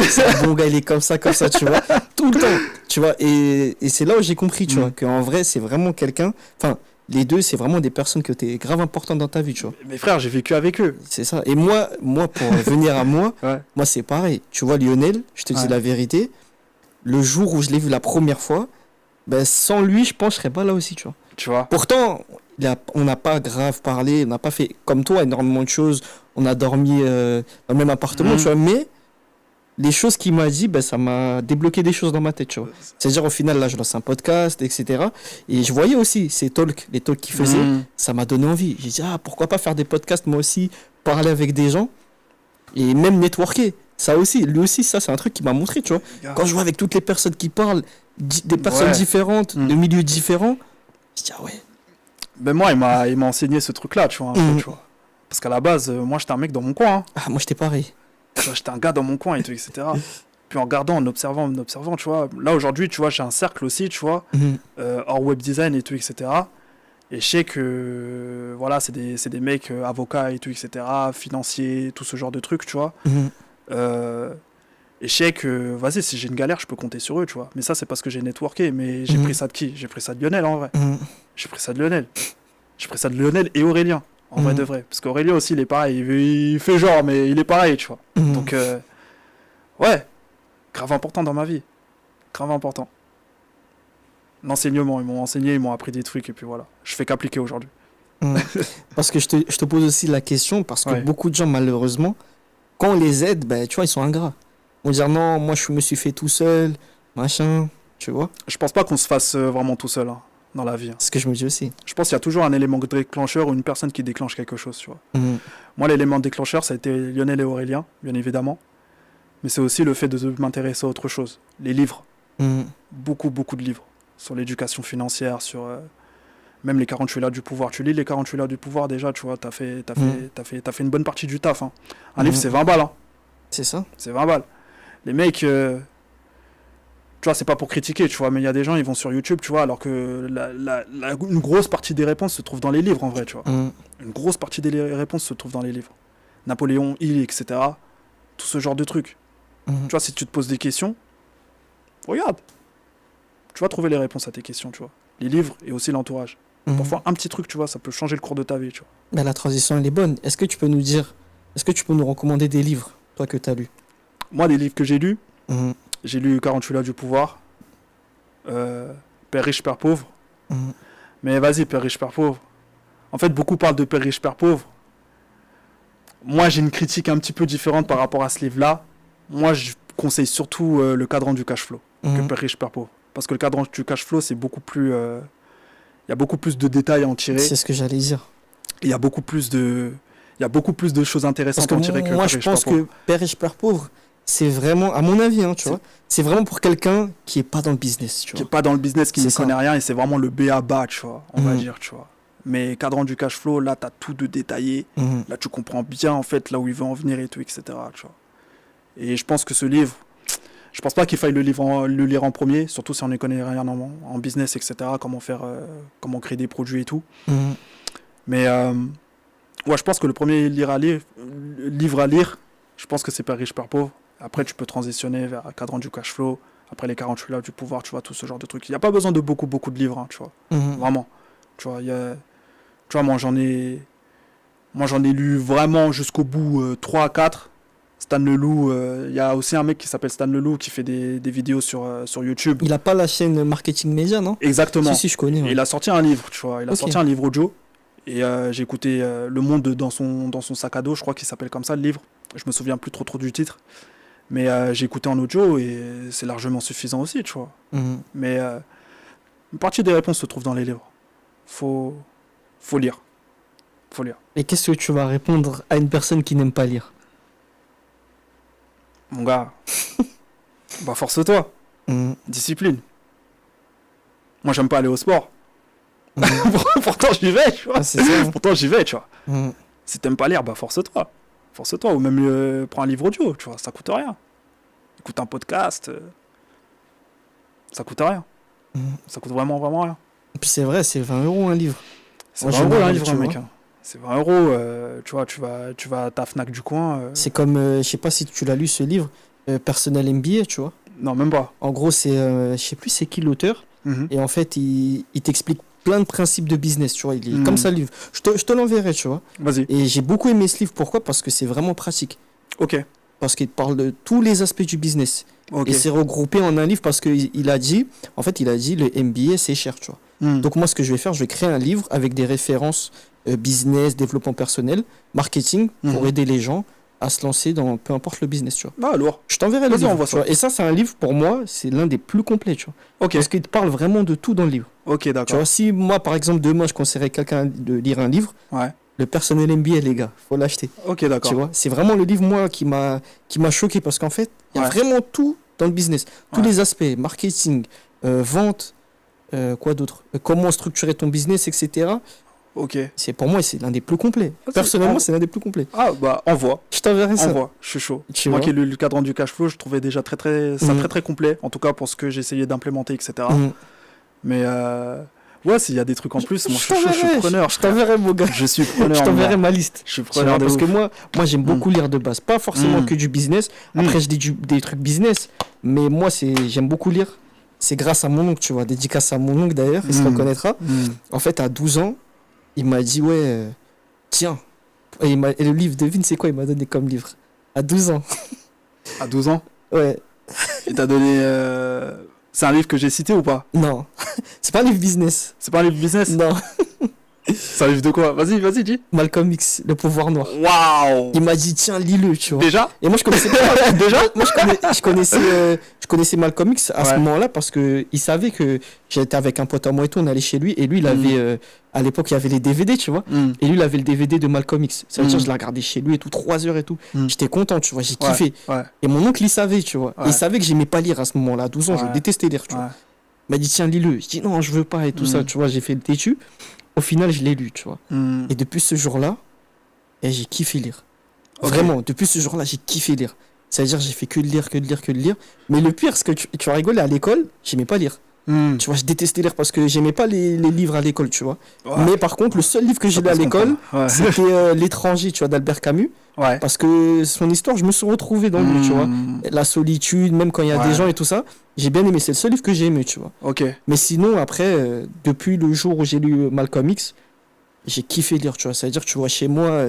c'est un bon gars, il est comme ça, tu vois. Tout le temps, tu vois. Et c'est là où j'ai compris, tu vois, qu'en vrai, c'est vraiment quelqu'un. Enfin, les deux, c'est vraiment des personnes qui étaient grave importantes dans ta vie, tu vois. Mes frères, j'ai vécu avec eux. C'est ça. Et moi pour venir à moi, moi, c'est pareil. Tu vois, Lionel, je te dis la vérité, le jour où je l'ai vu la première fois, ben, sans lui, je pense que je serais pas là aussi, tu vois. Tu vois. Pourtant, on n'a pas grave parlé, on n'a pas fait, comme toi, énormément de choses. On a dormi dans le même appartement, tu vois, mais les choses qu'il m'a dit, ben, ça m'a débloqué des choses dans ma tête, tu vois. C'est-à-dire, au final, là, je lance un podcast, etc. Et je voyais aussi les talks qu'il faisait, ça m'a donné envie. J'ai dit, pourquoi pas faire des podcasts, moi aussi, parler avec des gens, et même networker. Ça aussi, lui aussi, ça, c'est un truc qui m'a montré, tu vois. Quand je vois avec toutes les personnes qui parlent, des personnes différentes, de milieux différents, je dis, ouais. Ben moi, il m'a enseigné ce truc-là, tu vois, un peu, tu vois. Parce qu'à la base, moi, j'étais un mec dans mon coin. Hein. Moi, j'étais pareil. J'étais un gars dans mon coin et tout, etc. Puis en regardant, en observant, tu vois. Là, aujourd'hui, tu vois, j'ai un cercle aussi, tu vois, hors web design et tout, etc. Et je sais que, voilà, c'est des mecs avocats et tout, etc., financiers, tout ce genre de trucs, tu vois. Et je sais que, vas-y, si j'ai une galère, je peux compter sur eux, tu vois. Mais ça, c'est parce que j'ai networké. Mais j'ai pris ça de qui? J'ai pris ça de Lionel, en vrai. J'ai pris ça de Lionel. J'ai pris ça de Lionel et Aurélien. En vrai de vrai. Parce qu'Aurélien aussi, il est pareil. Il fait genre, mais il est pareil, tu vois. Donc, ouais. Grave important dans ma vie. Grave important. L'enseignement, ils m'ont enseigné, ils m'ont appris des trucs, et puis voilà. Je fais qu'appliquer aujourd'hui. Parce que je te pose aussi la question, parce que beaucoup de gens, malheureusement, quand on les aide, ben, tu vois, ils sont ingrats. On va dire, non, moi, je me suis fait tout seul, machin, tu vois. Je pense pas qu'on se fasse vraiment tout seul, hein, dans la vie. Hein. C'est ce que je me dis aussi. Je pense qu'il y a toujours un élément déclencheur ou une personne qui déclenche quelque chose, tu vois. Moi, l'élément déclencheur, ça a été Lionel et Aurélien, bien évidemment. Mais c'est aussi le fait de m'intéresser à autre chose. Les livres. Beaucoup de livres. Sur l'éducation financière, sur même les 48 lois du pouvoir. Tu lis les 48 lois du pouvoir déjà, tu vois, t'as fait une bonne partie du taf. Hein. Un livre, c'est 20 balles. Hein. C'est ça. C'est 20 balles. Les mecs, tu vois, c'est pas pour critiquer, tu vois, mais il y a des gens, ils vont sur YouTube, tu vois, alors que une grosse partie des réponses se trouve dans les livres, en vrai, tu vois. Une grosse partie des réponses se trouve dans les livres. Napoléon Hill, etc. Tout ce genre de trucs. Tu vois, si tu te poses des questions, regarde. Tu vas trouver les réponses à tes questions, tu vois. Les livres et aussi l'entourage. Parfois, un petit truc, tu vois, ça peut changer le cours de ta vie, tu vois. Ben, la transition, elle est bonne. Est-ce que tu peux nous recommander des livres, toi, que tu as lus? Moi, des livres que j'ai lus, j'ai lu 48 lois du pouvoir, Père riche, Père pauvre. Mais vas-y, Père riche, Père pauvre. En fait, beaucoup parlent de Père riche, Père pauvre. Moi, j'ai une critique un petit peu différente par rapport à ce livre-là. Moi, je conseille surtout le cadran du cash flow que Père riche, Père pauvre. Parce que le cadran du cash flow, c'est beaucoup plus... Il y a beaucoup plus de détails à en tirer. C'est ce que j'allais dire. Il y a beaucoup plus de choses intéressantes à en tirer que moi, je pense que Père riche, Père pauvre, c'est vraiment, à mon avis, hein, tu C'est- vois, c'est vraiment pour quelqu'un qui est pas dans le business, tu Qui est vois. pas dans le business, qui C'est ne ça. connaît rien, et c'est vraiment le B à bas, tu vois, on va Mhm. dire, tu vois. Mais cadran du cash flow, là, tu as tout de détaillé. Mhm. Là, tu comprends bien, en fait, là où il veut en venir et tout, etc., tu vois. Et je pense que ce livre, je pense pas qu'il faille le lire en premier, surtout si on ne connaît rien en business, etc., comment faire, comment créer des produits et tout. Mhm. Mais ouais, je pense que le premier livre à lire, je pense que c'est Père riche, Père pauvre. Après, tu peux transitionner vers cadran du cash flow. Après, les 48 lois du pouvoir, tu vois, tout ce genre de trucs. Il n'y a pas besoin de beaucoup, beaucoup de livres, hein, tu vois. Mhm. Vraiment. Tu vois, tu vois, moi, j'en ai lu vraiment jusqu'au bout 3 à 4. Stan Leloup, il y a aussi un mec qui s'appelle Stan Leloup qui fait des vidéos sur YouTube. Il a pas la chaîne Marketing Media, non? Exactement. Si, je connais. Et Ouais. il a sorti un livre, tu vois. Il a Ok. sorti un livre audio. Et j'ai écouté Le Monde dans son sac à dos, je crois qu'il s'appelle comme ça, le livre. Je me souviens plus trop du titre. Mais j'ai écouté en audio et c'est largement suffisant aussi, tu vois. Mhm. Mais une partie des réponses se trouve dans les livres. Faut lire. Faut lire. Et qu'est-ce que tu vas répondre à une personne qui n'aime pas lire? Mon gars, bah force-toi. Mhm. Discipline. Moi, j'aime pas aller au sport. Mhm. Pourtant, j'y vais, tu vois. Ah, c'est ça. Hein. Pourtant, j'y vais, tu vois. Mhm. Si t'aimes pas lire, bah force-toi. Force-toi. Ou même prends un livre audio, tu vois. Ça coûte rien. Écoute un podcast. Ça coûte rien. Mhm. Ça coûte vraiment, vraiment rien. Et puis c'est vrai, c'est 20 € un livre. C'est Moi, 20 j'aime euros bien, un livre, tu hein, vois. mec. Hein. C'est 20 euros. Tu vois, tu vas à ta Fnac du coin. C'est comme, je sais pas si tu l'as lu ce livre, Personnel MBA, tu vois. Non, même pas. En gros, c'est, je sais plus c'est qui l'auteur. Mhm. Et en fait, il t'explique plein de principes de business, tu vois. Il est Mhm. comme ça le livre. Je te l'enverrai, tu vois. Vas-y. Et j'ai beaucoup aimé ce livre. Pourquoi? Parce que c'est vraiment pratique. Ok. Parce qu'il parle de tous les aspects du business. Ok. Et c'est regroupé en un livre parce qu'il a dit, en fait, il a dit le MBA, c'est cher, tu vois. Mhm. Donc moi, ce que je vais faire, je vais créer un livre avec des références business, développement personnel, marketing, pour Mhm. aider les gens à se lancer dans peu importe le business, tu vois. Ah, lourd. Je t'enverrai le Vas-y, livre, on voit tu ça. vois. Et ça, c'est un livre, pour moi, c'est l'un des plus complets, tu vois. Ok. Parce qu'il te parle vraiment de tout dans le livre. Ok, Tu d'accord. vois, si moi, par exemple, demain, je conseillerais quelqu'un de lire un livre, Ouais. le Personnel MBA, les gars, faut l'acheter. Ok, Tu d'accord. vois, c'est vraiment le livre, moi, qui m'a choqué parce qu'en fait, il y a Ouais. vraiment tout dans le business. Tous Ouais. les aspects, marketing, vente, quoi d'autre, comment structurer ton business, etc. Ok. C'est pour moi, c'est l'un des plus complets. c'est- Personnellement, ah. c'est l'un des plus complets. Ah, bah, envoie. Je t'enverrai ça. Envoie. Je suis chaud. Tu Moi vois. qui ai lu le cadran du cash flow, je trouvais déjà ça Mhm. très, très complet. En tout cas, pour ce que j'essayais d'implémenter, etc. Mhm. Mais ouais, s'il y a des trucs en plus, moi, je suis chaud, je suis t'enverrai, preneur. Je t'enverrai, mon gars. Je suis preneur. Je t'enverrai moi. ma liste. Je suis Tu vois, preneur de parce ouf. que moi j'aime beaucoup lire de base. Pas forcément Mm. que du business. Mm. Après, je dis des trucs business. Mais moi, j'aime beaucoup lire. C'est grâce à mon oncle, tu vois. Dédicace à mon oncle d'ailleurs, il se Mm. reconnaîtra. Mm. En fait, à 12 ans, il m'a dit, ouais, tiens. Et le livre, devine, c'est quoi il m'a donné comme livre? À 12 ans. À 12 ans, Ouais, il t'a donné. C'est un livre que j'ai cité ou pas? non. C'est pas un livre business. C'est pas un livre business? Non. C'est un livre de quoi? Vas-y, dis. Malcolm X, Le pouvoir noir. Waouh! Il m'a dit, tiens, lis-le, tu vois. Déjà? Et moi, je connaissais pas. Déjà, moi, je connaissais Malcolm X à ce Ouais. moment-là parce que il savait que j'étais avec un pote à moi et tout, on allait chez lui et lui, il avait, à l'époque, il y avait les DVD, tu vois. Mm. Et lui, il avait le DVD de Malcolm X. Ça veut dire, Mm. je l'ai regardé chez lui et tout, 3 heures et tout. Mm. J'étais content, tu vois, j'ai Ouais, kiffé. Ouais. Et mon oncle, il savait, tu vois. Et Ouais. il savait que j'aimais pas lire à ce moment-là. À 12 ans, je Ouais. détestais lire, tu vois. Ouais. Il m'a dit, tiens, lis-le. Je dis, non, je veux pas et tout ça, Mm. tu vois. J'ai fait le têtu. Au final, je l'ai lu, tu vois. Mm. Et depuis ce jour-là, j'ai kiffé lire. Ok. Vraiment, depuis ce jour-là, j'ai kiffé lire. C'est-à-dire, j'ai fait que de lire, que de lire, que de lire. Mais le pire, c'est que tu vas rigoler, à l'école, j'aimais pas lire. Mm. Tu vois, je détestais lire parce que j'aimais pas les livres à l'école, tu vois. Ouais. Mais par contre, le seul livre que j'ai Ça lu à peut se l'école, comprendre. c'était L'étranger, tu vois, d'Albert Camus. Ouais. Parce que son histoire, je me suis retrouvé dans lui, tu vois. Mm. La solitude, même quand il y a Ouais. des gens et tout ça, j'ai bien aimé. C'est le seul livre que j'ai aimé, tu vois. Ok. Mais sinon, après, depuis le jour où j'ai lu Malcolm X, j'ai kiffé lire, tu vois. C'est-à-dire, tu vois, chez moi,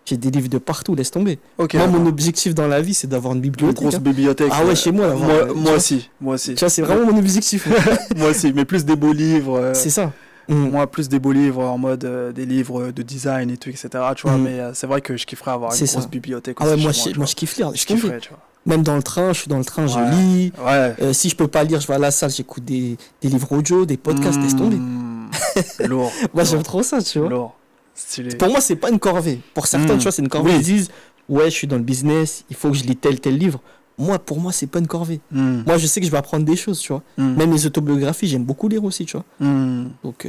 j'ai des livres de partout, laisse tomber. Ok. Moi, mon d'accord. objectif dans la vie, c'est d'avoir une Une bibliothèque. grosse hein. bibliothèque. Ah ouais, chez moi, d'avoir, tu Moi vois. aussi. Moi aussi. Tu vois, c'est vraiment mon objectif. Moi aussi. Mais plus des beaux livres. C'est ça. Mm. Moi, plus des beaux livres en mode des livres de design et tout, etc. Tu vois, Mm. mais c'est vrai que je kifferais avoir une C'est grosse ça. bibliothèque Ah ouais, aussi moi, chez je, tu moi, vois. je kiffe lire. Je Je kiffe. kifferais, tu vois. Même dans le train, je suis dans le train, je Ouais. lis. Ouais. Si je peux pas lire, je vais à la salle, j'écoute des livres audio, des podcasts, laisse tomber. Lourd. Moi, lourd, j'aime trop ça, tu vois. Lourd. Stylé. Pour moi, c'est pas une corvée. Pour certains, Mm. tu vois, c'est une corvée. Oui. Ils disent, ouais, je suis dans le business, il faut que je lis tel livre. pour moi, c'est pas une corvée. Hmm. Moi, je sais que je vais apprendre des choses, tu vois. Hmm. Même les autobiographies, j'aime beaucoup lire aussi, tu vois. Hmm. Donc,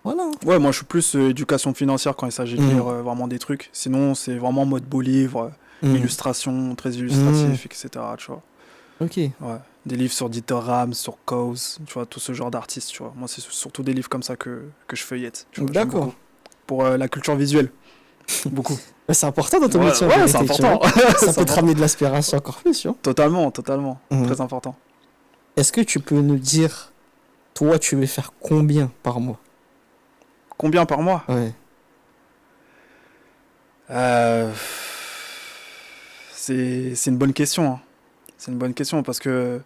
voilà. Ouais, moi je suis plus éducation financière quand il s'agit de Hmm. lire vraiment des trucs. Sinon, c'est vraiment mode beau livre, Hmm. illustration, très illustratif, etc. Tu vois. Ok. Ouais. Des livres sur Dieter Rams, sur Cause, tu vois, tout ce genre d'artistes, tu vois. Moi, c'est surtout des livres comme ça que je feuillette. Tu vois, j'aime D'accord. beaucoup. Pour la culture visuelle. Beaucoup. Bah, c'est important dans ton Ouais, métier, en ouais, vérité, c'est tu important. vois. Ça C'est peut te important. ramener de l'aspiration encore plus, tu vois. Totalement, totalement. Mhm. Très important. Est-ce que tu peux nous dire, toi, tu veux faire combien par mois? Combien par mois? Ouais. Euh, c'est une bonne question, hein. C'est une bonne question parce que,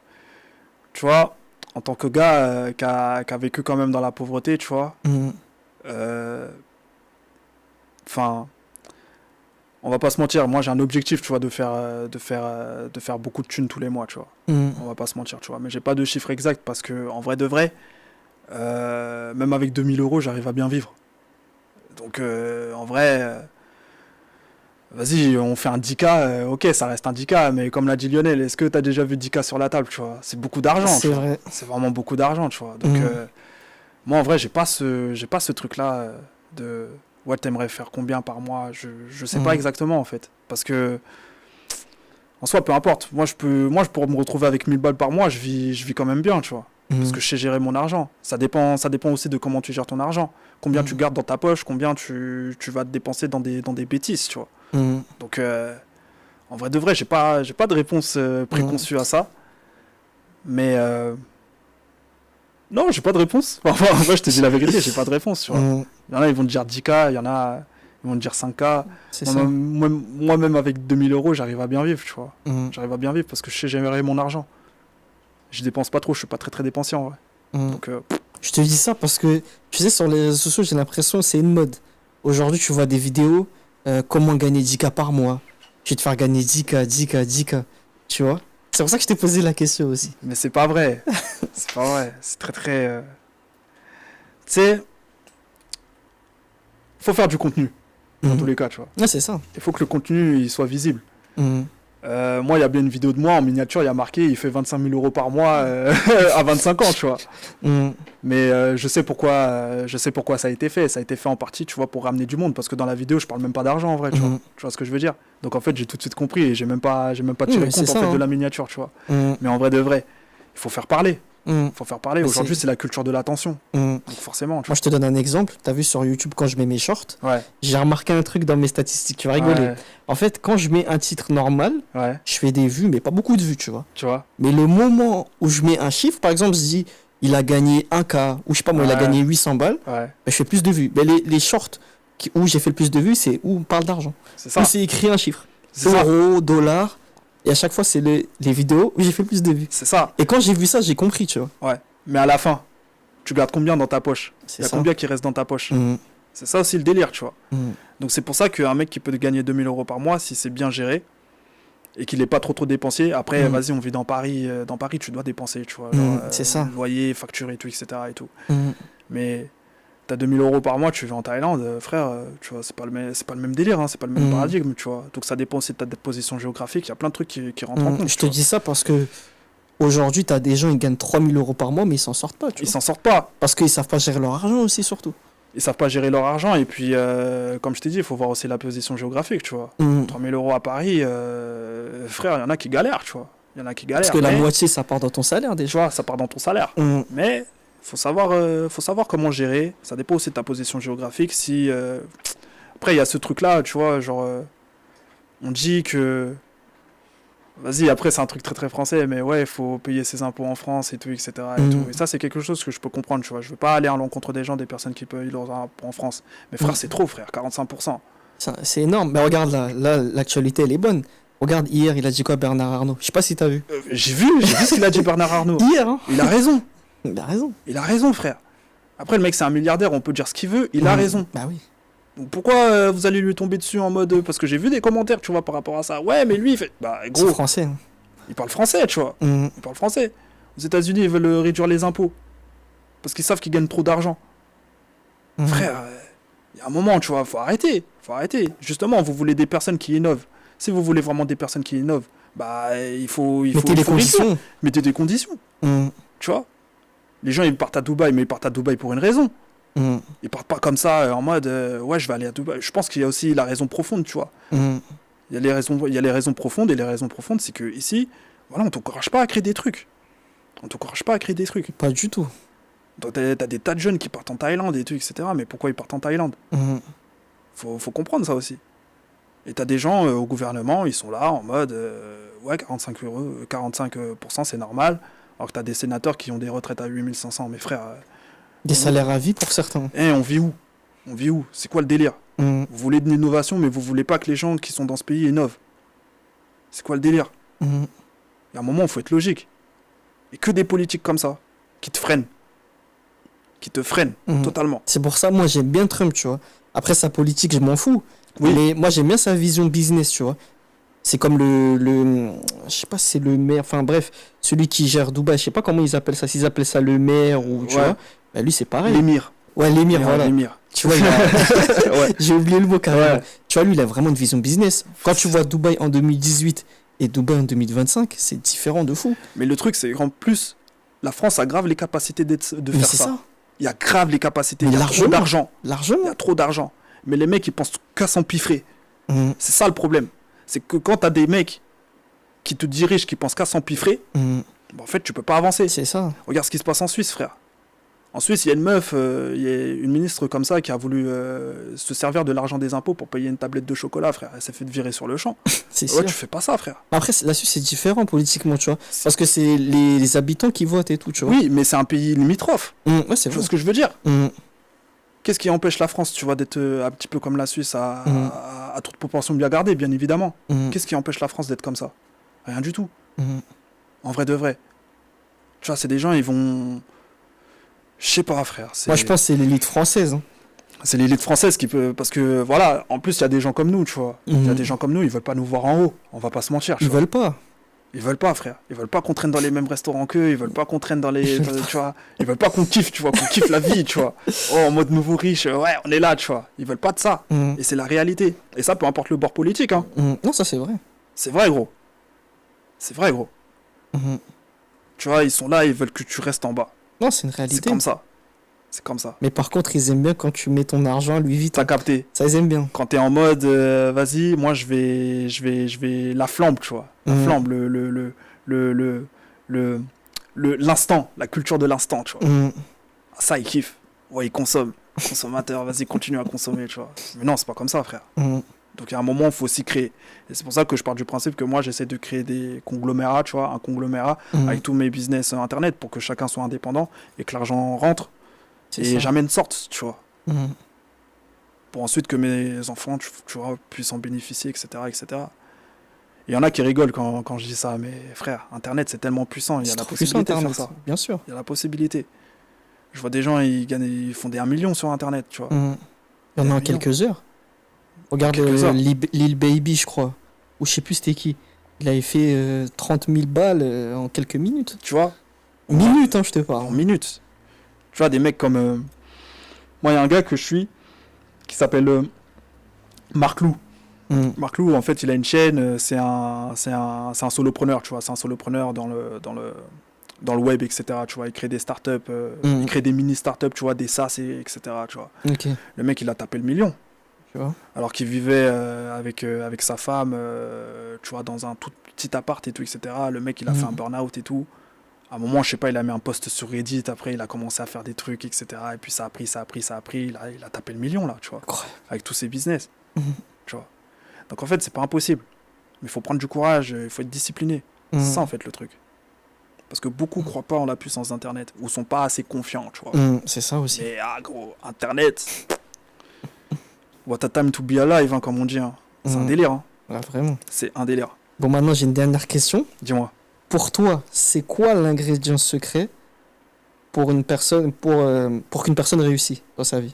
tu vois, en tant que gars qui a vécu quand même dans la pauvreté, tu vois, Mhm. enfin, on va pas se mentir, moi j'ai un objectif, tu vois, de faire beaucoup de thunes tous les mois, tu vois. Mhm. On va pas se mentir, tu vois. Mais j'ai pas de chiffre exact parce que, en vrai de vrai, même avec 2000 €, j'arrive à bien vivre. Donc, en vrai, vas-y, on fait un 10K, ok, ça reste un 10K, mais comme l'a dit Lionel, est-ce que t'as déjà vu 10K sur la table, tu vois? C'est beaucoup d'argent, C'est tu vois. vrai. C'est vraiment beaucoup d'argent, tu vois. Donc, Mhm. moi, en vrai, j'ai pas ce truc-là de, ouais, t'aimerais faire combien par mois? Je sais pas Mhm. exactement, en fait. Parce que, en soi, peu importe. Moi, je pourrais me retrouver avec 1000 balles par mois, je vis quand même bien, tu vois. Parce Mhm. que je sais gérer mon argent. Ça dépend aussi de comment tu gères ton argent. Combien tu Mhm. gardes dans ta poche, combien tu vas te dépenser dans des bêtises, tu vois. Mhm. Donc, en vrai de vrai, j'ai pas de réponse préconçue à ça. Mais, non, j'ai pas de réponse. Enfin, en vrai, je te dis la vérité, j'ai pas de réponse, tu vois. Mhm. Il y en a, ils vont te dire 10K, il y en a, ils vont te dire 5K. C'est ça. Moi-même, avec 2000 €, j'arrive à bien vivre, tu vois. Mhm. J'arrive à bien vivre parce que je sais gérer mon argent. Je dépense pas trop, je suis pas très très dépensier en vrai. Mhm. Donc, Je te dis ça parce que, tu sais, sur les réseaux sociaux, j'ai l'impression que c'est une mode. Aujourd'hui, tu vois des vidéos, comment gagner 10K par mois. Je vais te faire gagner 10K, 10K, 10K. Tu vois? C'est pour ça que je t'ai posé la question aussi. mais c'est pas vrai. C'est pas vrai. C'est très très. Tu sais, faut faire du contenu dans tous les cas, tu vois. Ouais, c'est ça. Il faut que le contenu il soit visible. Mhm. Moi, il y a bien une vidéo de moi en miniature, il y a marqué, il fait 25 000 € par mois à 25 ans, tu vois. Mhm. Mais je sais pourquoi ça a été fait. Ça a été fait en partie, tu vois, pour ramener du monde. Parce que dans la vidéo, je parle même pas d'argent en vrai, tu vois. Mhm. Tu vois ce que je veux dire? Donc en fait, j'ai tout de suite compris et j'ai même pas tiré mais compte c'est en ça, fait hein. de la miniature, tu vois. Mhm. Mais en vrai de vrai, il faut faire parler. Mhm. Il faut faire parler. Mais Aujourd'hui, c'est- c'est la culture de l'attention. Mhm. Donc forcément, tu Moi, je te donne un exemple. T'as vu sur YouTube quand je mets mes shorts, vois. Ouais. j'ai remarqué un truc dans mes statistiques. Tu vas rigoler. Ouais. En fait, quand je mets un titre normal, Ouais. je fais des vues, mais pas beaucoup de vues, tu vois. Tu vois. Mais le moment où je mets un chiffre, par exemple, je dis, il a gagné 1K, ou je sais pas moi, il a Ouais. gagné 800 balles, Ouais. ben, je fais plus de vues. Mais les shorts où j'ai fait le plus de vues, c'est où on parle d'argent. C'est ça. Où c'est écrit un chiffre. C'est ça. Euros, dollars. Et à chaque fois, c'est les vidéos où j'ai fait le plus de vues. C'est ça. Et quand j'ai vu ça, j'ai compris, tu vois. Ouais. Mais à la fin, tu gardes combien dans ta poche? Il C'est y a ça. combien qui reste dans ta poche? Mhm. C'est ça aussi le délire, tu vois. Mhm. Donc c'est pour ça qu'un mec qui peut gagner 2000 € par mois, si c'est bien géré, et qu'il n'est pas trop dépensier, après, vas-y, on vit dans Paris, tu dois dépenser, tu vois. Genre, C'est ça. loyer, facture et tout, etc. Et tout. Mhm. Mais t'as 2000 € par mois, tu vis en Thaïlande, frère, tu vois, c'est pas le même délire, hein, c'est pas le même Mhm. paradigme, tu vois. Donc ça dépend aussi de ta position géographique, il y a plein de trucs qui rentrent en Mhm. compte. Je tu te vois. dis ça parce que aujourd'hui, t'as des gens, ils gagnent 3000 euros par mois, mais ils s'en sortent pas, tu Ils vois. s'en sortent pas. Parce qu'ils savent pas gérer leur argent aussi, surtout. Ils savent pas gérer leur argent, et puis, comme je t'ai dit, il faut voir aussi la position géographique, tu vois. Mhm. 3000 € à Paris, frère, il y en a qui galèrent, tu vois. Il y en a qui galèrent. Parce que la mais, moitié, ça part dans ton salaire tu déjà. vois, ça part dans ton salaire. Mhm. Mais faut savoir comment gérer. Ça dépend aussi de ta position géographique. Si après il y a ce truc là, tu vois, genre on dit que vas-y, après c'est un truc très très français, mais ouais, il faut payer ses impôts en France et tout, etc. Et, Mhm. tout. Et ça c'est quelque chose que je peux comprendre, tu vois. Je veux pas aller à l'encontre des gens, des personnes qui payent leurs impôts en France. Mais frère, Mhm. c'est trop, frère, 45%. C'est énorme. Mais regarde là, l'actualité, elle est bonne. Regarde, hier, il a dit quoi, Bernard Arnault? Je sais pas si t'as vu. J'ai vu ce qu'il a dit Bernard Arnault. Hier, hein. Il a raison. Il a raison. Il a raison, frère. Après, le mec, c'est un milliardaire, on peut dire ce qu'il veut, il a Mhm. raison. Bah oui. Donc pourquoi vous allez lui tomber dessus en mode. Parce que j'ai vu des commentaires, tu vois, par rapport à ça. Ouais, mais lui, il fait. Bah, C'est gros, français. Hein. il parle français, tu vois. Mhm. Il parle français. Aux États-Unis, ils veulent réduire les impôts. Parce qu'ils savent qu'ils gagnent trop d'argent. Mhm. Frère, il y a un moment, tu vois, faut arrêter. Faut arrêter. Justement, vous voulez des personnes qui innovent. Si vous voulez vraiment des personnes qui innovent, bah, Mettez les faut réduire. conditions. Mettez des conditions, tu vois. Les gens, ils partent à Dubaï, mais ils partent à Dubaï pour une raison. Ils partent pas comme ça, en mode, ouais, je vais aller à Dubaï. Je pense qu'il y a aussi la raison profonde, tu vois. Il y a les raisons profondes, et les raisons profondes, c'est que ici, voilà, on t'encourage pas à créer des trucs. On t'encourage pas à créer des trucs. Pas du tout. Donc, t'as des tas de jeunes qui partent en Thaïlande et tout, etc. Mais pourquoi ils partent en Thaïlande? Faut comprendre ça aussi. Et t'as des gens au gouvernement, ils sont là en mode, ouais, 45% c'est normal. Alors que t'as des sénateurs qui ont des retraites à 8500. Mes frères, Des salaires à vie pour certains. on vit où? On vit où? C'est quoi le délire? Vous voulez de l'innovation, mais vous voulez pas que les gens qui sont dans ce pays innovent. C'est quoi le délire? Il y a un moment, il faut être logique. Et que des politiques comme ça, qui te freinent. Qui te freinent, totalement. C'est pour ça, moi, j'aime bien Trump, tu vois. Après, sa politique, je m'en fous. Oui. Mais moi, j'aime bien sa vision business, tu vois. C'est comme je sais pas si c'est le maire, enfin bref, celui qui gère Dubaï, je sais pas comment ils appellent ça, s'ils appellent ça le maire ou, tu vois. Bah, lui, c'est pareil. L'émir. Ouais, l'émir, voilà. L'émir. Tu vois, Ouais. j'ai oublié le mot carrément. Ouais. Tu vois, lui, il a vraiment une vision business. Quand tu vois Dubaï en 2018 et Dubaï en 2025, c'est différent de fou. Mais le truc, c'est qu'en plus, la France a grave les capacités de Mais faire c'est ça. ça. Il y a grave les capacités. Mais Il y a trop largement. d'argent. Il y Largement. a trop d'argent. Mais les mecs, ils pensent qu'à s'empiffrer. Mhm. C'est ça le problème. C'est que quand t'as des mecs qui te dirigent, qui pensent qu'à s'empiffrer, Mhm. bah, en fait, tu peux pas avancer. C'est ça. Regarde ce qui se passe en Suisse, frère. En Suisse, il y a une meuf, il y a une ministre comme ça qui a voulu se servir de l'argent des impôts pour payer une tablette de chocolat, frère. Elle s'est fait virer sur le champ. C'est Ouais, sûr. tu fais pas ça, frère. Après, la Suisse, c'est différent politiquement, tu vois. Parce que c'est les habitants qui votent et tout, tu vois. Oui, mais c'est un pays limitrophe. Ouais, c'est Tu vrai. vois ce que je veux dire? Mhm. Qu'est-ce qui empêche la France, tu vois, d'être un petit peu comme la Suisse, à toute proportion bien gardée, bien évidemment. Mhm. Qu'est-ce qui empêche la France d'être comme ça? Rien du tout. Mhm. En vrai de vrai. Tu vois, c'est des gens, ils vont... Je sais pas, frère. Moi, je pense que c'est l'élite française. Hein. C'est l'élite française qui peut... Parce que, voilà, en plus, il y a des gens comme nous, tu vois. Il y a des gens comme nous, ils veulent pas nous voir en haut. On va pas se mentir, tu Ils vois. veulent pas. Ils veulent pas, frère. Ils veulent pas qu'on traîne dans les mêmes restaurants qu'eux. Ils veulent pas qu'on traîne dans les... tu vois. Ils veulent pas qu'on kiffe, tu vois. Qu'on kiffe la vie, tu vois. Oh, en mode nouveau riche. Ouais, on est là, tu vois. Ils veulent pas de ça. Mhm. Et c'est la réalité. Et ça, peu importe le bord politique, hein. Mhm. Non, ça, c'est vrai. C'est vrai, gros. C'est vrai, gros. Mhm. Tu vois, ils sont là, ils veulent que tu restes en bas. Non, c'est une C'est réalité. comme ça. C'est comme ça. Mais par contre, ils aiment bien quand tu mets ton argent à Louis Vuitton. T'as capté. Ça, ils aiment bien. Quand t'es en mode, vas-y, moi je vais la flambe, tu vois. La Mhm. flambe, l'instant, la culture de l'instant, tu vois. Mhm. Ça, ils kiffent. Ouais, ils consomment. Consommateur, vas-y, continue à consommer, tu vois. Mais non, c'est pas comme ça, frère. Mhm. Donc il y a un moment, il faut aussi créer. Et c'est pour ça que je pars du principe que moi, j'essaie de créer des conglomérats, tu vois, un conglomérat Mhm. avec tous mes business internet pour que chacun soit indépendant et que l'argent rentre C'est et ça. jamais ne sorte, tu vois. Mhm. Pour ensuite que mes enfants, tu vois, puissent en bénéficier, etc., etc. Il y en a qui rigolent quand je dis ça, mais frère, Internet, c'est tellement puissant, il y a C'est la trop puissant, possibilité de faire Internet. ça. Bien sûr. Il y a la possibilité. Je vois des gens, ils font des 1 million sur Internet, tu vois. Mhm. Il y en a en Bien. quelques heures. Regarde quelques heures. Lil Baby, je crois. Ou je sais plus c'était qui. Il avait fait 30 000 balles en quelques minutes. Tu vois, Minutes, hein, je te en parle. minutes. Tu vois, des mecs comme... Moi, il y a un gars que je suis qui s'appelle Marc Lou. Mhm. Marc Lou, en fait, il a une chaîne, c'est un solopreneur, tu vois. C'est un solopreneur dans le web, etc. Tu vois, il crée des startups, il crée des mini startups, tu vois, des SaaS, etc. Tu vois. Ok. Le mec, il a tapé le million. Tu vois. Alors qu'il vivait avec sa femme, tu vois, dans un tout petit appart et tout, etc. Le mec, il a fait un burn-out et tout. À un moment, je sais pas, il a mis un post sur Reddit, après, il a commencé à faire des trucs, etc. Et puis ça a pris. Il a tapé le million, là, tu vois, Incroyable. avec tous ses business, Mhm. tu vois. Donc en fait, c'est pas impossible. Mais il faut prendre du courage, il faut être discipliné. Mhm. C'est ça, en fait, le truc. Parce que beaucoup croient pas en la puissance d'Internet, ou sont pas assez confiants, tu vois. Mhm. C'est ça aussi. Mais gros, Internet, what a time to be alive, hein, comme on dit. Hein. C'est un Mhm. délire, hein. Ouais, vraiment. C'est un délire. Bon, maintenant, j'ai une dernière question. Dis-moi. Pour toi, c'est quoi l'ingrédient secret pour une personne, pour qu'une personne réussisse dans sa vie?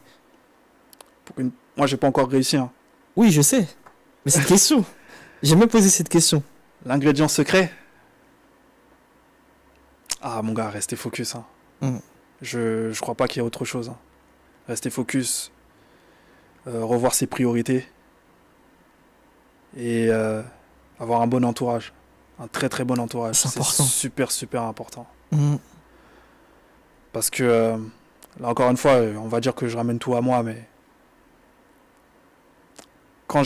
Moi, j'ai pas encore réussi. Hein. Oui, je sais. Mais cette question, j'ai même posé cette question. L'ingrédient secret. Ah, mon gars, restez focus. Hein. Mhm. Je crois pas qu'il y ait autre chose. Hein. Restez focus. Revoir ses priorités. Et avoir un bon entourage. Un très très bon entourage. C'est C'est important. super super important. Mm. Parce que, là encore une fois, on va dire que je ramène tout à moi, mais quand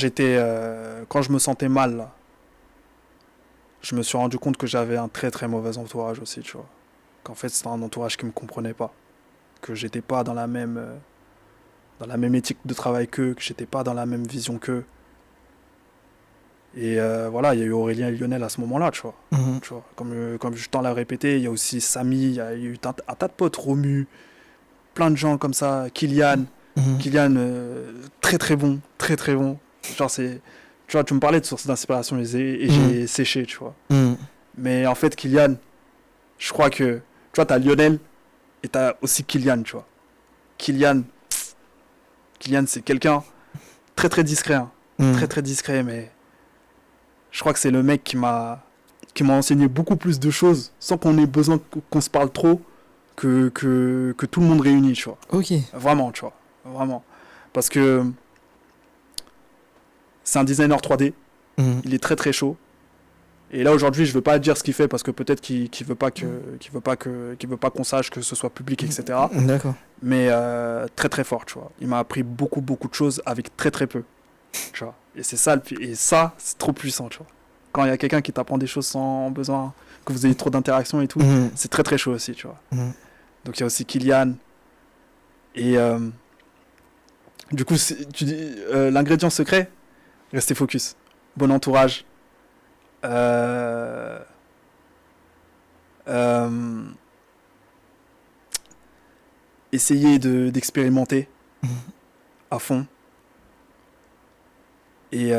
quand je me sentais mal, là, je me suis rendu compte que j'avais un très très mauvais entourage aussi, tu vois. Qu'en fait, c'était un entourage qui me comprenait pas. Que j'étais pas dans la même éthique de travail qu'eux, que j'étais pas dans la même vision qu'eux. Et voilà, il y a eu Aurélien et Lionel à ce moment-là, tu vois. Mm. Tu vois, comme je t'en l'ai répété, il y a aussi Samy, il y a eu un tas de potes, Romu, plein de gens comme ça, Kylian. Mm. Kylian, très très bon, très très bon. Genre, tu vois, tu me parlais de sources d'inspiration et j'ai séché, tu vois. Mm. Mais en fait, Kylian, je crois que, tu vois, t'as Lionel et t'as aussi Kylian, tu vois. Kylian, c'est quelqu'un très très discret, hein. Mm. Très très discret, mais je crois que c'est le mec qui m'a enseigné beaucoup plus de choses sans qu'on ait besoin qu'on se parle trop que tout le monde réuni, tu vois. Ok. Vraiment, tu vois. Vraiment. Parce que c'est un designer 3D. Mm. Il est très très chaud. Et là aujourd'hui, je veux pas dire ce qu'il fait parce que peut-être qu'il veut pas qu'on sache que ce soit public, etc. D'accord. Mais très très fort, tu vois. Il m'a appris beaucoup beaucoup de choses avec très très peu, tu vois. Et c'est ça, et ça, c'est trop puissant, tu vois. Quand il y a quelqu'un qui t'apprend des choses sans besoin que vous ayez trop d'interaction et tout, Mm. c'est très très chaud aussi, tu vois. Mm. Donc il y a aussi Kylian. Et du coup, tu dis l'ingrédient secret, rester focus, bon entourage. Euh, euh, essayer d'expérimenter Mm. à fond. Et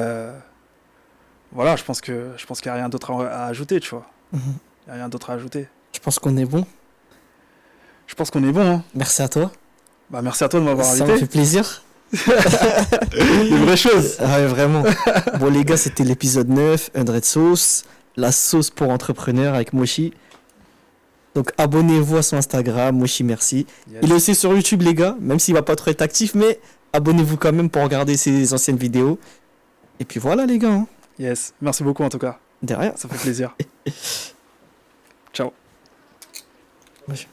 voilà, je pense qu'il n'y a rien d'autre à ajouter, tu vois. Mm. Il n'y a rien d'autre à ajouter. Je pense qu'on est bon. Je pense qu'on est bon, hein. Merci à toi. Bah, merci à toi de m'avoir Ça m'a invité. fait plaisir. Des vraies choses. Ouais, vraiment. Bon, les gars, c'était l'épisode 9, 100 Sauce, la sauce pour entrepreneurs avec Moshi. Donc, abonnez-vous à son Instagram, Moshi, merci. Yes. Il est aussi sur YouTube, les gars, même s'il va pas trop être actif, mais abonnez-vous quand même pour regarder ses anciennes vidéos. Et puis voilà, les gars, hein. Yes. Merci beaucoup en tout cas. Derrière. Ça fait plaisir. Ciao. Moshi.